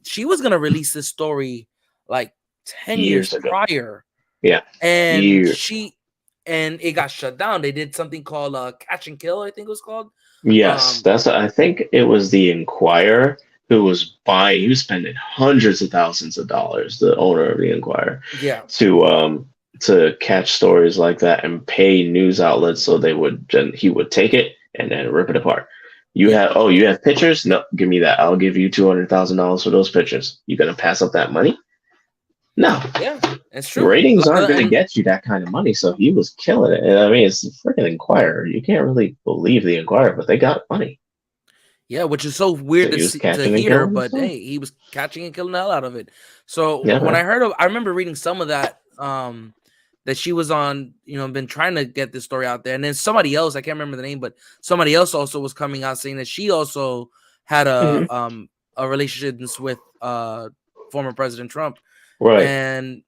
she was gonna release this story like 10 years Years ago. prior, Yeah, and years. it got shut down. They did something called Catch and Kill, I think it was called. Yes, Um, I think it was the Inquirer who was buying. He was spending hundreds of thousands of dollars, the owner of the Inquirer, yeah, to catch stories like that and pay news outlets so they would then he would take it and then rip it apart. yeah, You have pictures? No, give me that. I'll give you $200,000 for those pictures. You gonna pass up that money? No. yeah. It's true. Ratings aren't going to And get you that kind of money, so he was killing it. And I mean, it's the freaking Inquirer. You can't really believe the Inquirer, but they got money. yeah, which is so So weird he was to catching and hear, killing and but stuff. hey, he was catching and killing the hell out of it. So Yeah, when man. I remember reading some of that, that she was on, been trying to get this story out there, and then somebody else, I can't remember the name, but somebody else also was coming out saying that she also had Hmm. a relationship with former President Trump, Right. and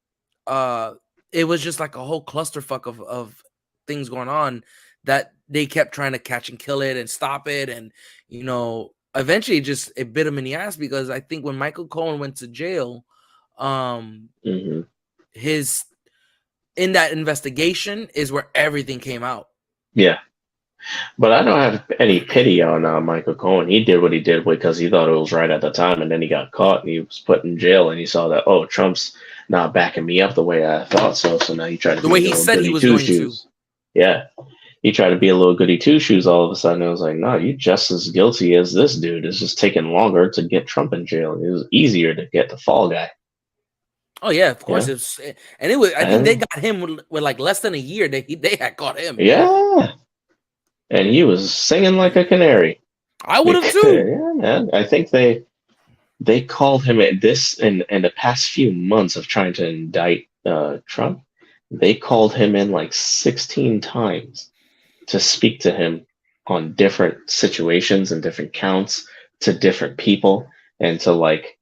uh, it was just like a whole clusterfuck of things going on that they kept trying to catch and kill it and stop it, and eventually it bit him in the ass, because I think when Michael Cohen went to jail, Mm-hmm. his in that investigation is where everything came out. Yeah. But I don't have any pity on Michael Cohen. He did what he did because he thought it was right at the time, and then he got caught and he was put in jail, and he saw that, oh, Trump's not backing me up the way I thought so. So now he tried to The be way a he little said he goody was two going to. shoes. Yeah, he tried to be a little goody two shoes. All of a sudden, it was like, no, you're just as guilty as this dude. It's just taking longer to get Trump in jail. It was easier to get the fall guy. Oh yeah, of course. Yeah, And it was. I think they and got him with like less than a year. They had caught him. yeah, and he was singing like a canary. I would have too. Yeah, man. I think they called him at this in the past few months of trying to indict Trump. They called him in like 16 times to speak to him on different situations and different counts to different people and to like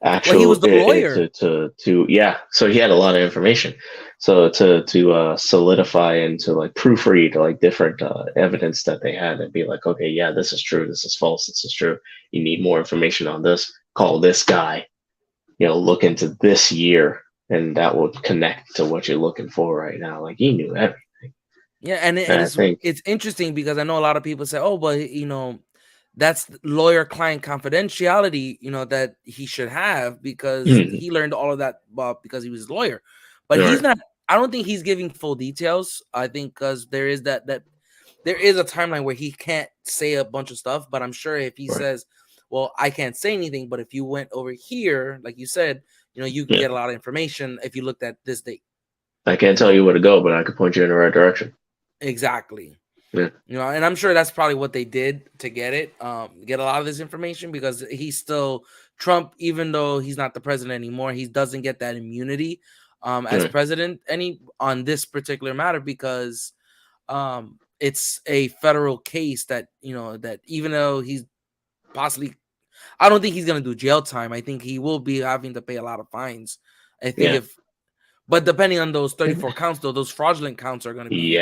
Well, he actual was the lawyer. to yeah. So he had a lot of information. So to solidify and to like proofread like different evidence that they had and be like, okay, yeah, this is true, this is false, this is true. You need more information on this. Call this guy. Look into this year, and that would connect to what you're looking for right now. Like he knew everything. Yeah, and And I think it's interesting because I know a lot of people say, oh, but that's lawyer client confidentiality, that he should have, because he learned all of that because he was a lawyer. But he's not. I don't think he's giving full details. I think because there is that there is a timeline where he can't say a bunch of stuff. But I'm sure if he says, well, I can't say anything, but if you went over here, like you said, you can get a lot of information if you looked at this date. I can't tell you where to go, but I could point you in the right direction. Exactly. Yeah. And I'm sure that's probably what they did to get it, get a lot of this information, because he's still Trump, even though he's not the president anymore, he doesn't get that immunity as president on this particular matter, because it's a federal case that, that even though he's possibly, I don't think he's going to do jail time. I think he will be having to pay a lot of fines. I think but depending on those 34 counts, though, those fraudulent counts are going to be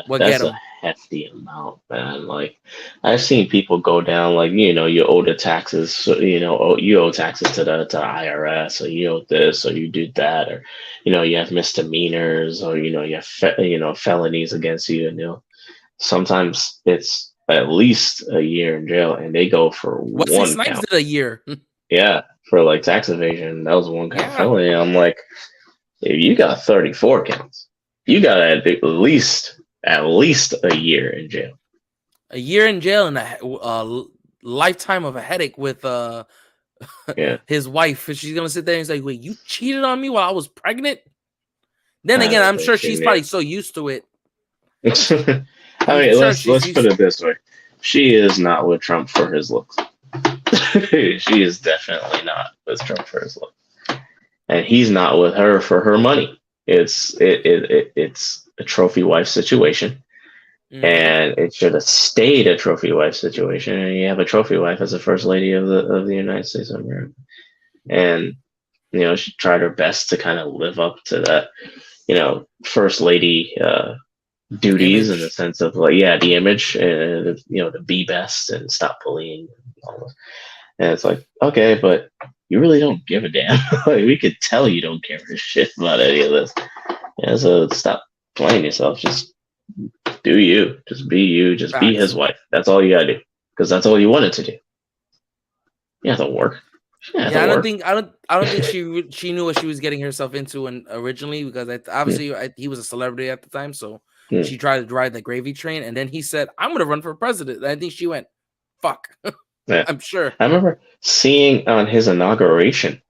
what that's get him. a hefty amount, man. Like I've seen people go down, like you owe the taxes, so, you owe taxes to the IRS, or you owe this, or you do that, or you have misdemeanors, or you have felonies against you, and sometimes it's at least a year in jail, and they go for Wesley one Snipes count. did a year. Yeah, for like tax evasion, that was one count felony. I'm like, if you got 34 counts, you got at least a year in jail. A year in jail and a lifetime of a headache with his wife. She's gonna sit there and say, "Wait, you cheated on me while I was pregnant?" Then again, I'm sure she's probably so used to it. I mean, let's put it this way: she is not with Trump for his looks. She is definitely not with Trump for his looks. And he's not with her for her money. It's a trophy wife situation, and it should have stayed a trophy wife situation. And you have a trophy wife as the first lady of the United States of America, and she tried her best to kind of live up to that, first lady duties in the sense of like the image, and to be best and stop bullying and all this. And it's like, okay, but you really don't give a damn. Like, we could tell you don't give a shit about any of this. So stop playing yourself. Just do you. Just be you. Just be his wife. That's all you gotta do. Because that's all you wanted to do. You have to work. I don't think she knew what she was getting herself into originally, because obviously he was a celebrity at the time, so she tried to ride the gravy train, and then he said, "I'm gonna run for president." And I think she went, "Fuck." Yeah. I'm sure. I remember seeing on his inauguration,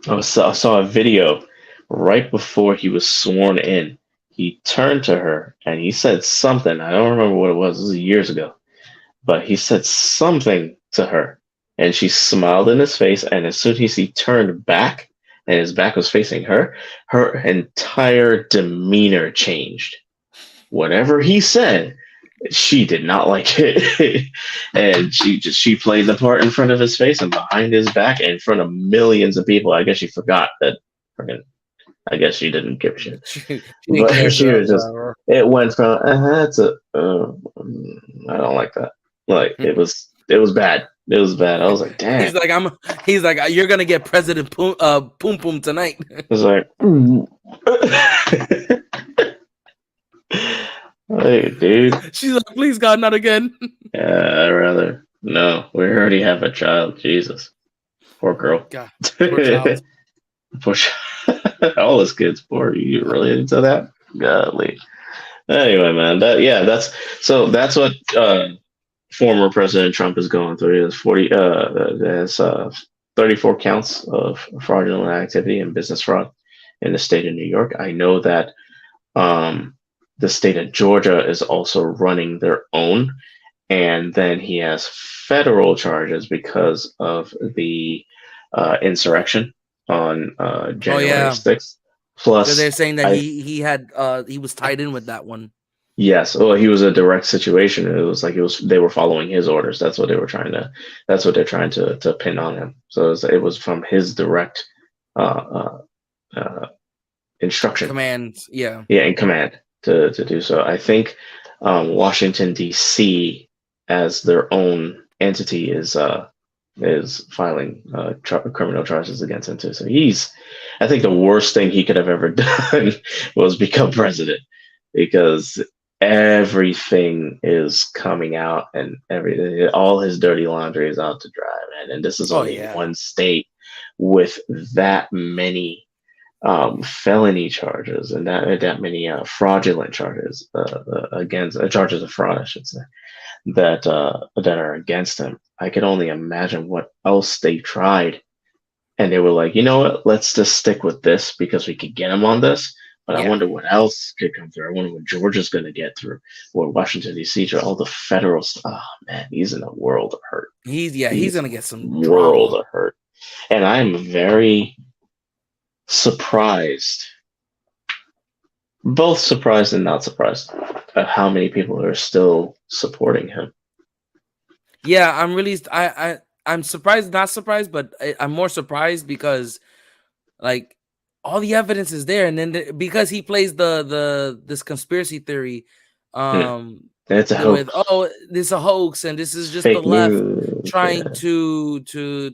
I saw a video right before he was sworn in. He turned to her and he said something. I don't remember what it was. This was years ago. But he said something to her. And she smiled in his face. And as soon as he turned back and his back was facing her, her entire demeanor changed. Whatever he said, she did not like it. And she played the part in front of his face and behind his back in front of millions of people. I guess she forgot that I guess she didn't give a shit, She didn't but care. she was just. It went from that's a. I don't like that. Like it was bad. It was bad. I was like, damn. He's like, He's like, you're gonna get President Poom Poom tonight. It was like, hey, dude. She's like, please God, not again. Yeah, I'd rather no. We already have a child. Jesus, poor girl. God, poor child. Poor all his kids. Poor. You really into that? Godly. Anyway, man. That's what former President Trump is going through. He has 34 counts of fraudulent activity and business fraud in the state of New York. I know that the state of Georgia is also running their own, and then he has federal charges because of the insurrection on January 6th. So they're Plus, saying that he was tied in with that one. yes. Well, he was a direct situation. It was like they were following his orders. That's what they were trying to. That's what they're trying to pin on him. So it was from his direct uh, instruction. Command. Yeah. Yeah, in command to do so. I think Washington D.C. as their own entity is filing criminal charges against him too. So I think the worst thing he could have ever done was become president, because everything is coming out and everything, all his dirty laundry is out to dry, man. And this is only one state with that many felony charges and that many fraudulent charges against charges of fraud, I should say, that are against him. I could only imagine what else they tried, and they were like, you know what, let's just stick with this because we could get him on this. But I wonder what else could come through. I wonder what Georgia's going to get through, what Washington D.C. all the federal stuff. Oh man, he's in a world of hurt. He's going to get some world drama. of hurt, and I'm very surprised, both surprised and not surprised, at how many people are still supporting him. Yeah, I'm really I'm surprised, not surprised, but I'm more surprised because like all the evidence is there, and then because he plays this conspiracy theory, it's a hoax. this is a hoax, and this is just fake the left news, trying to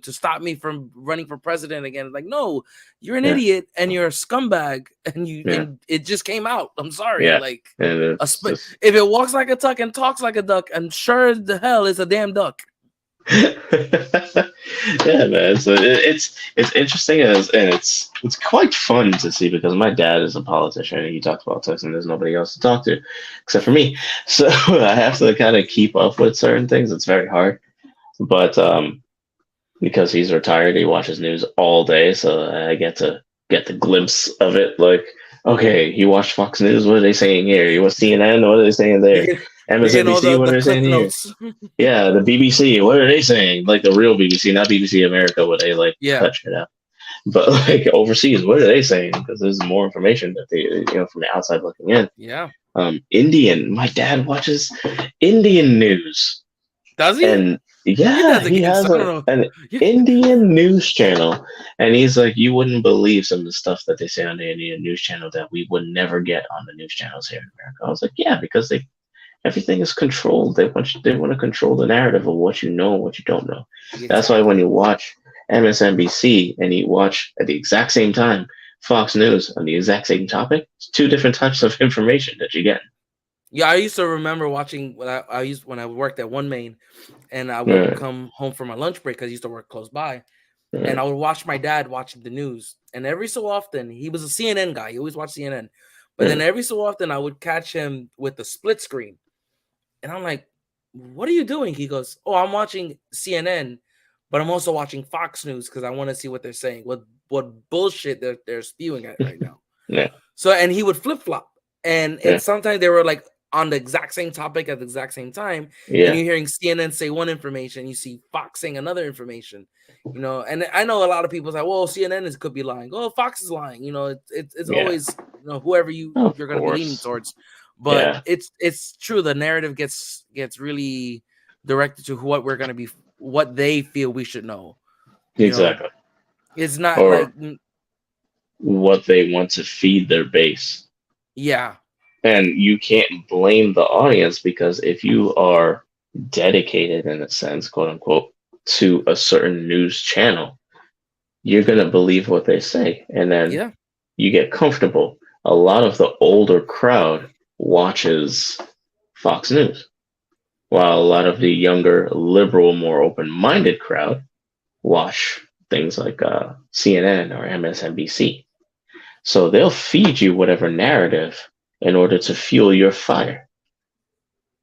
stop me from running for president again. Like, no, you're an idiot and you're a scumbag, and and it just came out. I'm sorry, like if it walks like a duck and talks like a duck, and sure the hell is a damn duck. Yeah, man. So it's interesting, and it's quite fun to see, because my dad is a politician and he talks politics, and there's nobody else to talk to except for me. So I have to kind of keep up with certain things. It's very hard, but because he's retired, he watches news all day, so I get to get the glimpse of it. Like, okay, he watched Fox News. What are they saying here? You watch CNN. What are they saying there? MSNBC, what are they saying here? Yeah, the BBC, what are they saying? Like the real BBC, not BBC America, where they cut shit out. But like overseas, what are they saying? Because there's more information that they, from the outside looking in. Yeah. My dad watches Indian news. Does he? And yeah, he has an Indian news channel, and he's like, you wouldn't believe some of the stuff that they say on the Indian news channel that we would never get on the news channels here in America. I was like, yeah, because everything is controlled. They want to control the narrative of what you know and what you don't know. Exactly. That's why when you watch MSNBC and you watch at the exact same time Fox News on the exact same topic, it's two different types of information that you get. Yeah, I used to remember watching when I worked at One Main, and I would come home for my lunch break because I used to work close by, and I would watch my dad watching the news. And every so often, he was a CNN guy. He always watched CNN, but then every so often I would catch him with the split screen. And I'm like, what are you doing? He goes, oh, I'm watching CNN, but I'm also watching Fox News because I want to see what they're saying, what bullshit they're spewing at right now. Yeah. So, and he would flip-flop. And sometimes they were like on the exact same topic at the exact same time. Yeah. And you're hearing CNN say one information, you see Fox saying another information. And I know a lot of people say, well, CNN could be lying. Oh, Fox is lying. It's always, whoever you're going to be leaning towards. But it's true. The narrative gets really directed to what we're going to be, what they feel we should know. Exactly. It's not like what they want to feed their base. Yeah. And you can't blame the audience, because if you are dedicated, in a sense, quote unquote, to a certain news channel, you're going to believe what they say. And then Yeah. you get comfortable. A lot of the older crowd watches Fox News, while a lot of the younger, liberal, more open minded crowd watch things like CNN or MSNBC. So they'll feed you whatever narrative in order to fuel your fire.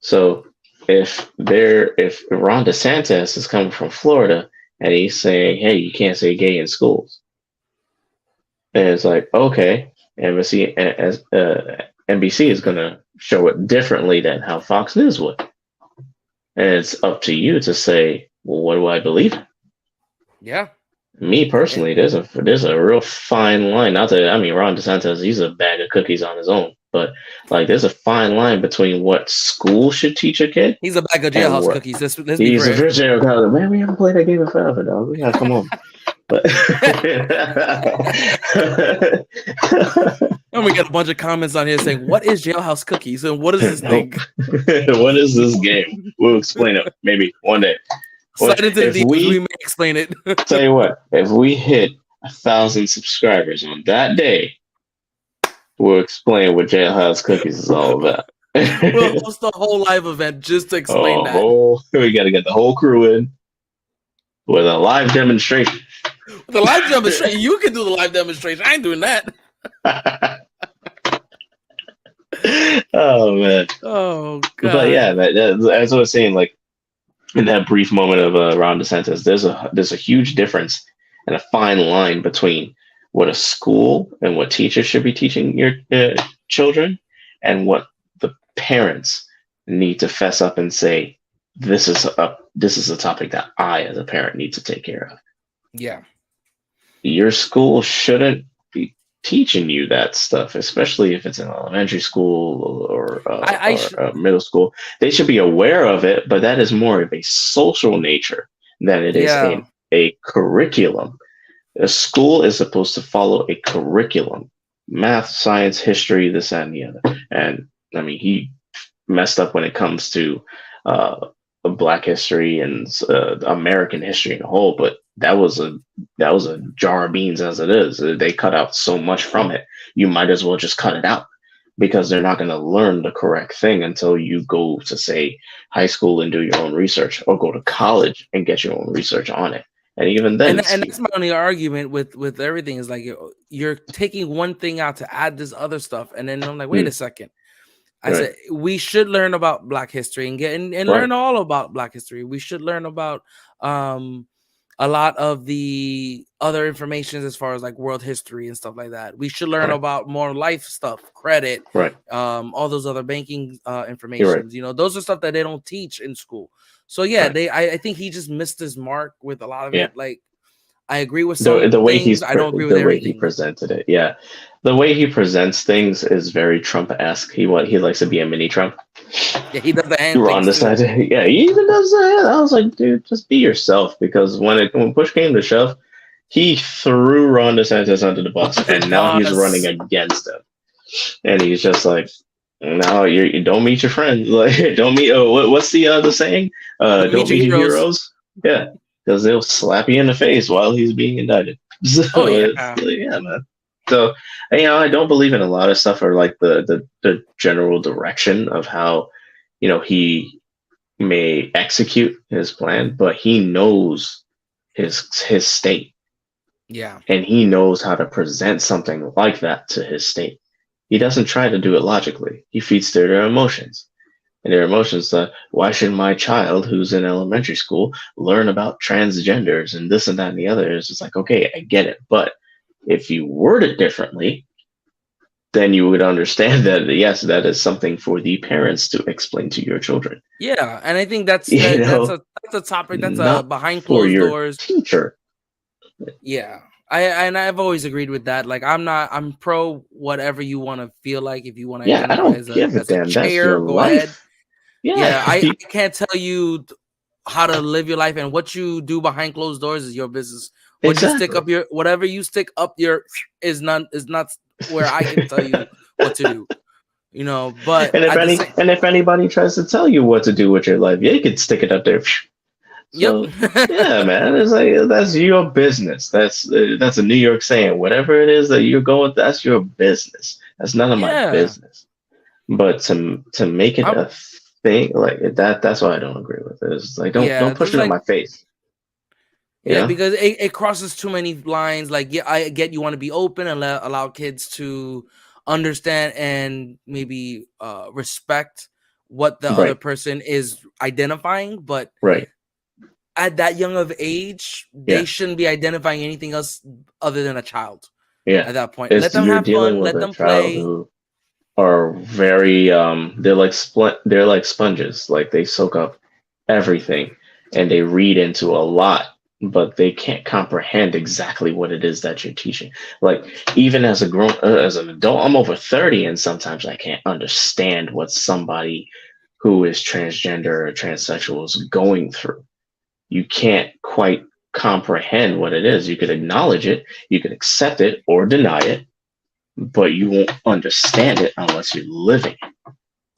So if Ron DeSantis is coming from Florida and he's saying, "Hey, you can't say gay in schools," and it's like, okay, NBC is going to show it differently than how Fox News would, and it's up to you to say, well, what do I believe? Yeah. Me personally, there's a real fine line. Not that, I mean, Ron DeSantis, he's a bag of cookies on his own, but like there's a fine line between what school should teach a kid He's a bag of and jailhouse what cookies. Let's be he's a fair. virgin. Man, we haven't played that game in forever, dog. We gotta come on. But And we got a bunch of comments on here saying, "What is jailhouse cookies and what is this thing?" What is this game? We'll explain it maybe one day. Slide into the If DMs, we we may explain it. tell you what, if we hit 1,000 subscribers on that day, we'll explain what Jailhouse Cookies is all about. We'll host a whole live event just to explain that. We got to get the whole crew in with a live demonstration. The live demonstration, you can do the live demonstration. I ain't doing that. Oh man. Oh god. But yeah, as I was saying, like in that brief moment of Ron DeSantis, there's a huge difference and a fine line between what a school and what teachers should be teaching your children, and what the parents need to fess up and say, this is a topic that I, as a parent, need to take care of. Yeah. Your school shouldn't be teaching you that stuff, especially if it's in elementary school or middle school. They should be aware of it, but that is more of a social nature than it is a curriculum. A school is supposed to follow a curriculum: math, science, history, this, that, and the other. And I mean, he messed up when it comes to Black history and American history in a whole, but that was a jar of beans as it is. They cut out so much from it. You might as well just cut it out, because they're not going to learn the correct thing until you go to, say, high school and do your own research, or go to college and get your own research on it. And even then, and that's my only argument with everything is like you're taking one thing out to add this other stuff, and then I'm like, wait a second. I said we should learn about Black history and learn all about Black history. We should learn about a lot of the other information as far as like world history and stuff like that. We should learn about more life stuff, credit, all those other banking information. You know, those are stuff that they don't teach in school. So yeah, I think he just missed his mark with a lot of it. Like, I agree with some the way things. I don't agree with everything. The way he presented it, the way he presents things is very Trump-esque. He likes to be a mini Trump. Yeah, he does the hand on the side. Yeah, he even does that. I was like, dude, just be yourself. Because when push came to shove, he threw Ron DeSantis under the bus, and now he's running against him. And he's just like, no, you don't meet your friends. Like, don't meet. What's the saying? Don't meet your heroes. Yeah, because they'll slap you in the face while he's being indicted. So yeah, man. So, I don't believe in a lot of stuff, or like the general direction of how, he may execute his plan, but he knows his state. Yeah. And he knows how to present something like that to his state. He doesn't try to do it logically. He feeds their emotions. And their emotions, why should my child who's in elementary school learn about transgenders and this and that and the other? It's just like, okay, I get it. But if you word it differently, then you would understand that, yes, that is something for the parents to explain to your children. Yeah, and I think that's a topic that's behind closed doors. Teacher. Yeah. I've always agreed with that. Like, I'm pro whatever you want to feel like. If you want to identify as a chair, go ahead. Yeah, I can't tell you how to live your life, and what you do behind closed doors is your business. What you stick Exactly. up your whatever you stick up your is not where I can tell you what to do. But And at the same, if anybody tries to tell you what to do with your life, yeah, you can stick it up there. yep. So yeah, man, it's like that's your business. That's a New York saying. Whatever it is that you're going, that's your business. That's none of my Yeah. business. But to make it I'm a thing like that, that's what I don't agree with. It's like yeah, don't push there's it in like my face. You yeah, know? because it crosses too many lines. Like, yeah, I get you want to be open and allow kids to understand and maybe respect what the other Right, person is identifying, but right. at that young of age, they Yeah, shouldn't be identifying anything else other than a child yeah. at that point. Let It's them you're have dealing fun, with let a them child play. who are very they're like sponges. Like they soak up everything and they read into a lot, but they can't comprehend exactly what it is that you're teaching. Like even as an adult, I'm over 30 and sometimes I can't understand what somebody who is transgender or transsexual is going through. You can't quite comprehend what it is. You could acknowledge it, you could accept it or deny it, but you won't understand it unless you're living it.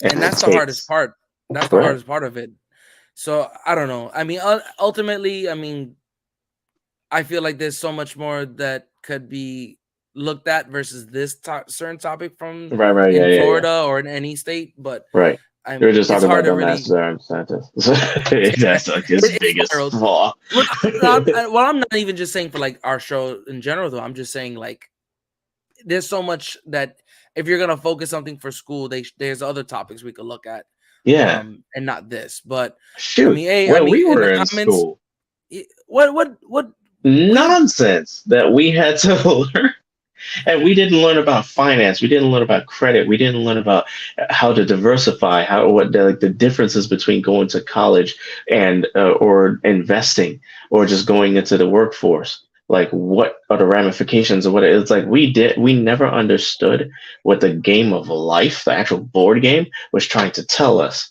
And And it that's the hardest takes part. That's the right. hardest part of it. So I don't know. I mean, ultimately, I mean, I feel like there's so much more that could be looked at versus this certain topic from Right, right, yeah, in yeah, yeah. Florida or in any state. But Right. We were just it's talking hard about to dumbass really. Aaron DeSantis. That's like his It biggest spiraled. flaw. Well, well, I'm not even just saying for like our show in general, though. I'm just saying like there's so much that if you're gonna focus something for school, there's other topics we could look at, Yeah. and not this. But I Shoot. mean, hey, I When mean, we in the were in comments, school, what we nonsense that we had to learn. And we didn't learn about finance. We didn't learn about credit. We didn't learn about how to diversify, like the differences between going to college and or investing or just going into the workforce. Like what are the ramifications of what it's like we never understood what the game of life, the actual board game, was trying to tell us.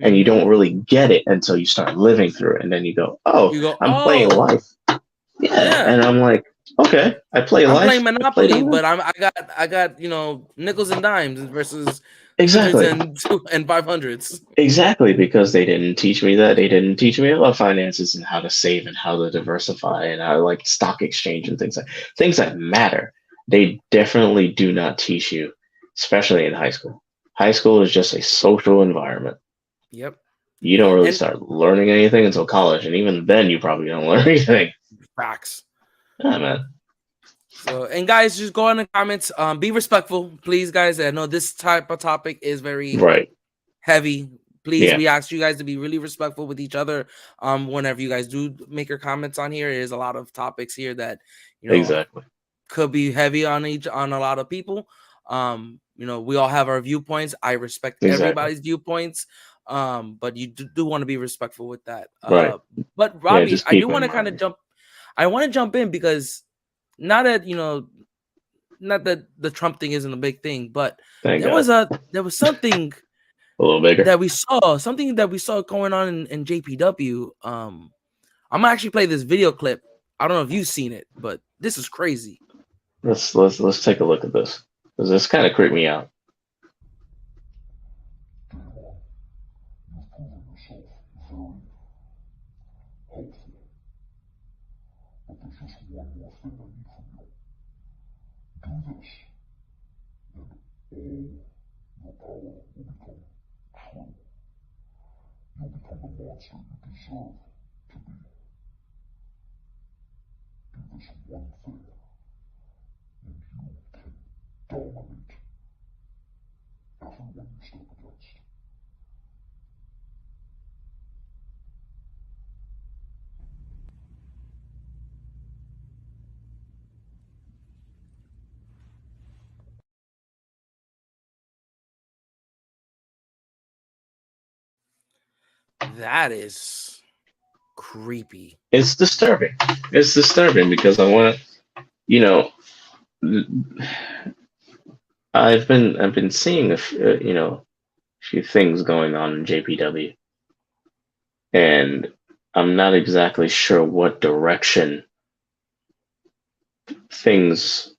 And you don't hmm really get it until you start living through it. And then you go, oh, you go, I'm playing oh life. Yeah. yeah, And I'm like, okay, I play I'm playing life. I played Monopoly, it. but I got nickels and dimes versus hundreds Exactly. and 500s. Exactly, because they didn't teach me that. They didn't teach me about finances and how to save and how to diversify and how to like stock exchange and things that matter. They definitely do not teach you, especially in high school. High school is just a social environment. Yep, You don't really and start learning anything until college, and even then you probably don't learn anything. facts. Yeah, man. So, and guys, just go in the comments. Be respectful, please, guys. I know this type of topic is very Right. heavy. Please, Yeah, we ask you guys to be really respectful with each other. Whenever you guys do make your comments on here, there's a lot of topics here that you know exactly. could be heavy on a lot of people. We all have our viewpoints. I respect Exactly. everybody's viewpoints. But you do want to be respectful with that. Right. But Yeah, Robbie, just I do keep in want to kind of mind. jump. I want to jump in because not that not that the Trump thing isn't a big thing, but Thank there God. was something A little bigger. that we saw going on in JPW. I'm gonna actually play this video clip. I don't know if you've seen it, but this is crazy. Let's take a look at this. Because this kind of creeped me out. That is creepy. It's disturbing. It's disturbing because I want to, you know, I've been seeing few things going on in JPW, and I'm not exactly sure what direction things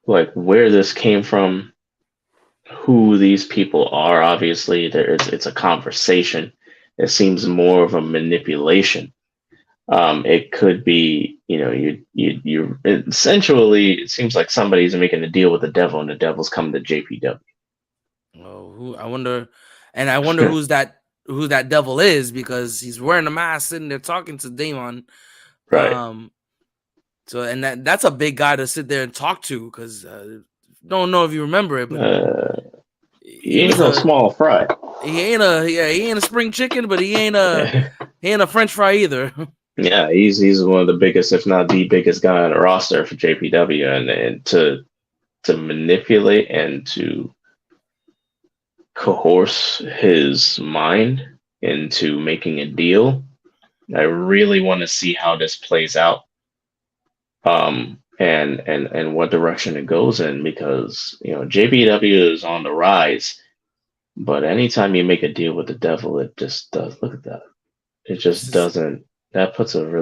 like where this came from, who these people are. Obviously, it's a conversation. It seems more of a manipulation. It could be, you essentially, it seems like somebody's making a deal with the devil, and the devil's coming to JPW. Oh, I wonder who's that devil is, because he's wearing a mask sitting there talking to Damon. Right. So, and that's a big guy to sit there and talk to, because don't know if you remember it, but he ain't no small fry. He ain't a spring chicken, but he ain't a French fry either. Yeah, he's one of the biggest, if not the biggest guy on the roster for JPW, and to manipulate and to coerce his mind into making a deal. I really want to see how this plays out, and what direction it goes in, because JPW is on the rise, but anytime you make a deal with the devil, it just does. Look at that. It just doesn't. That puts chills.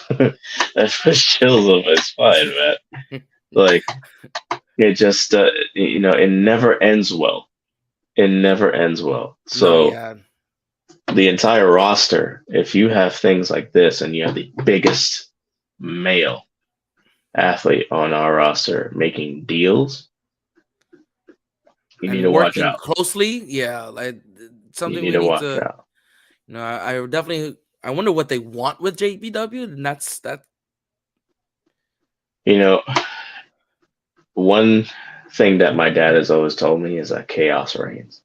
That puts chills on my spine, man. Like, it just, it never ends well. It never ends well. So, the entire roster, if you have things like this and you have the biggest male athlete on our roster making deals, you need to watch out. Closely, like something you need to watch out. I wonder what they want with JPW, and that's that. One thing that my dad has always told me is that chaos reigns.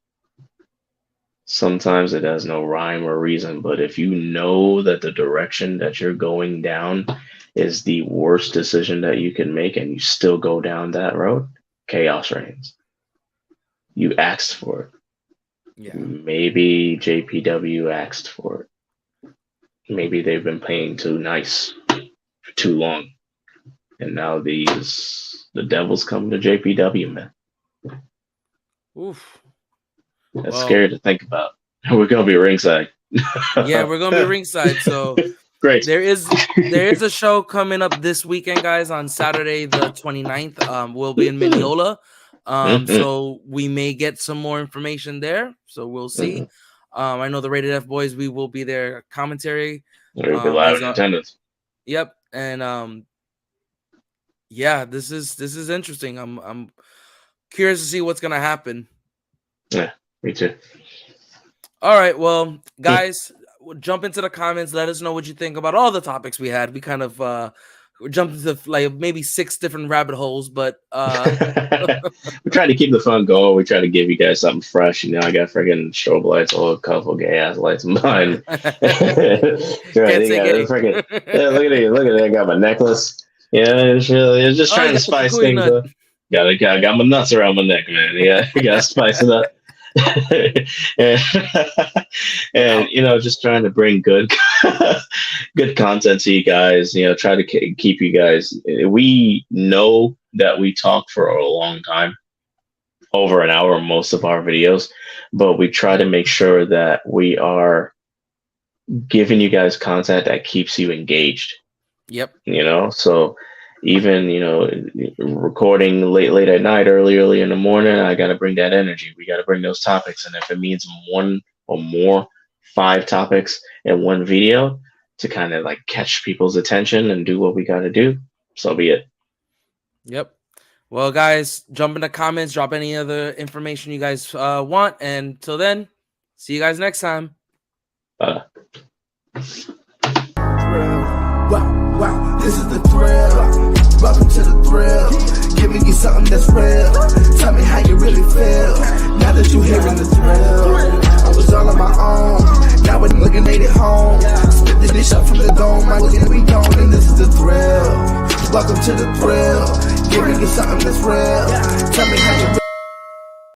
Sometimes it has no rhyme or reason, but if you know that the direction that you're going down is the worst decision that you can make, and you still go down that road, chaos reigns. You asked for it. Yeah. Maybe JPW asked for it. Maybe they've been playing too nice for too long, and now the devil's coming to JPW, man. Oof. That's scary to think about. We're gonna be ringside. Yeah, we're gonna be ringside. So great. There is a show coming up this weekend, guys, on Saturday the 29th. We'll be in Mineola. So we may get some more information there. So we'll see. I know the Rated F boys, we will be there commentary. We'll be live in attendance. Yep. And this is interesting. I'm curious to see what's gonna happen. Yeah, me too. All right, well, guys, jump into the comments. Let us know what you think about all the topics we had. We kind of jumped into like maybe 6 different rabbit holes, but we try to keep the fun going. We try to give you guys something fresh. I got freaking strobe lights, all colorful gay ass lights in mine. Look at it. I got my necklace. Yeah, it's just trying to spice things up. I got my nuts around my neck, man. Yeah, you gotta spice it up. and just trying to bring good content to you guys. Try to keep you guys. We know that we talk for a long time, over an hour, most of our videos, but we try to make sure that we are giving you guys content that keeps you engaged. Yep. So even recording late at night, early in the morning, I got to bring that energy. We got to bring those topics, and if it means 1 or more 5 topics in one video to kind of like catch people's attention and do what we got to do, so be it. Yep. Well, guys, jump in the comments, drop any other information you guys want, and till then, see you guys next time. Wow, this is the thrill. Welcome to the thrill. Giving you something that's real. Tell me how you really feel. Now that you're hearing the thrill. I was all on my own. Now we're looking at it home. Spit the dish up from the dome. I'm looking, we gone, and this is the thrill. Welcome to the thrill. Giving you something that's real. Tell me how you really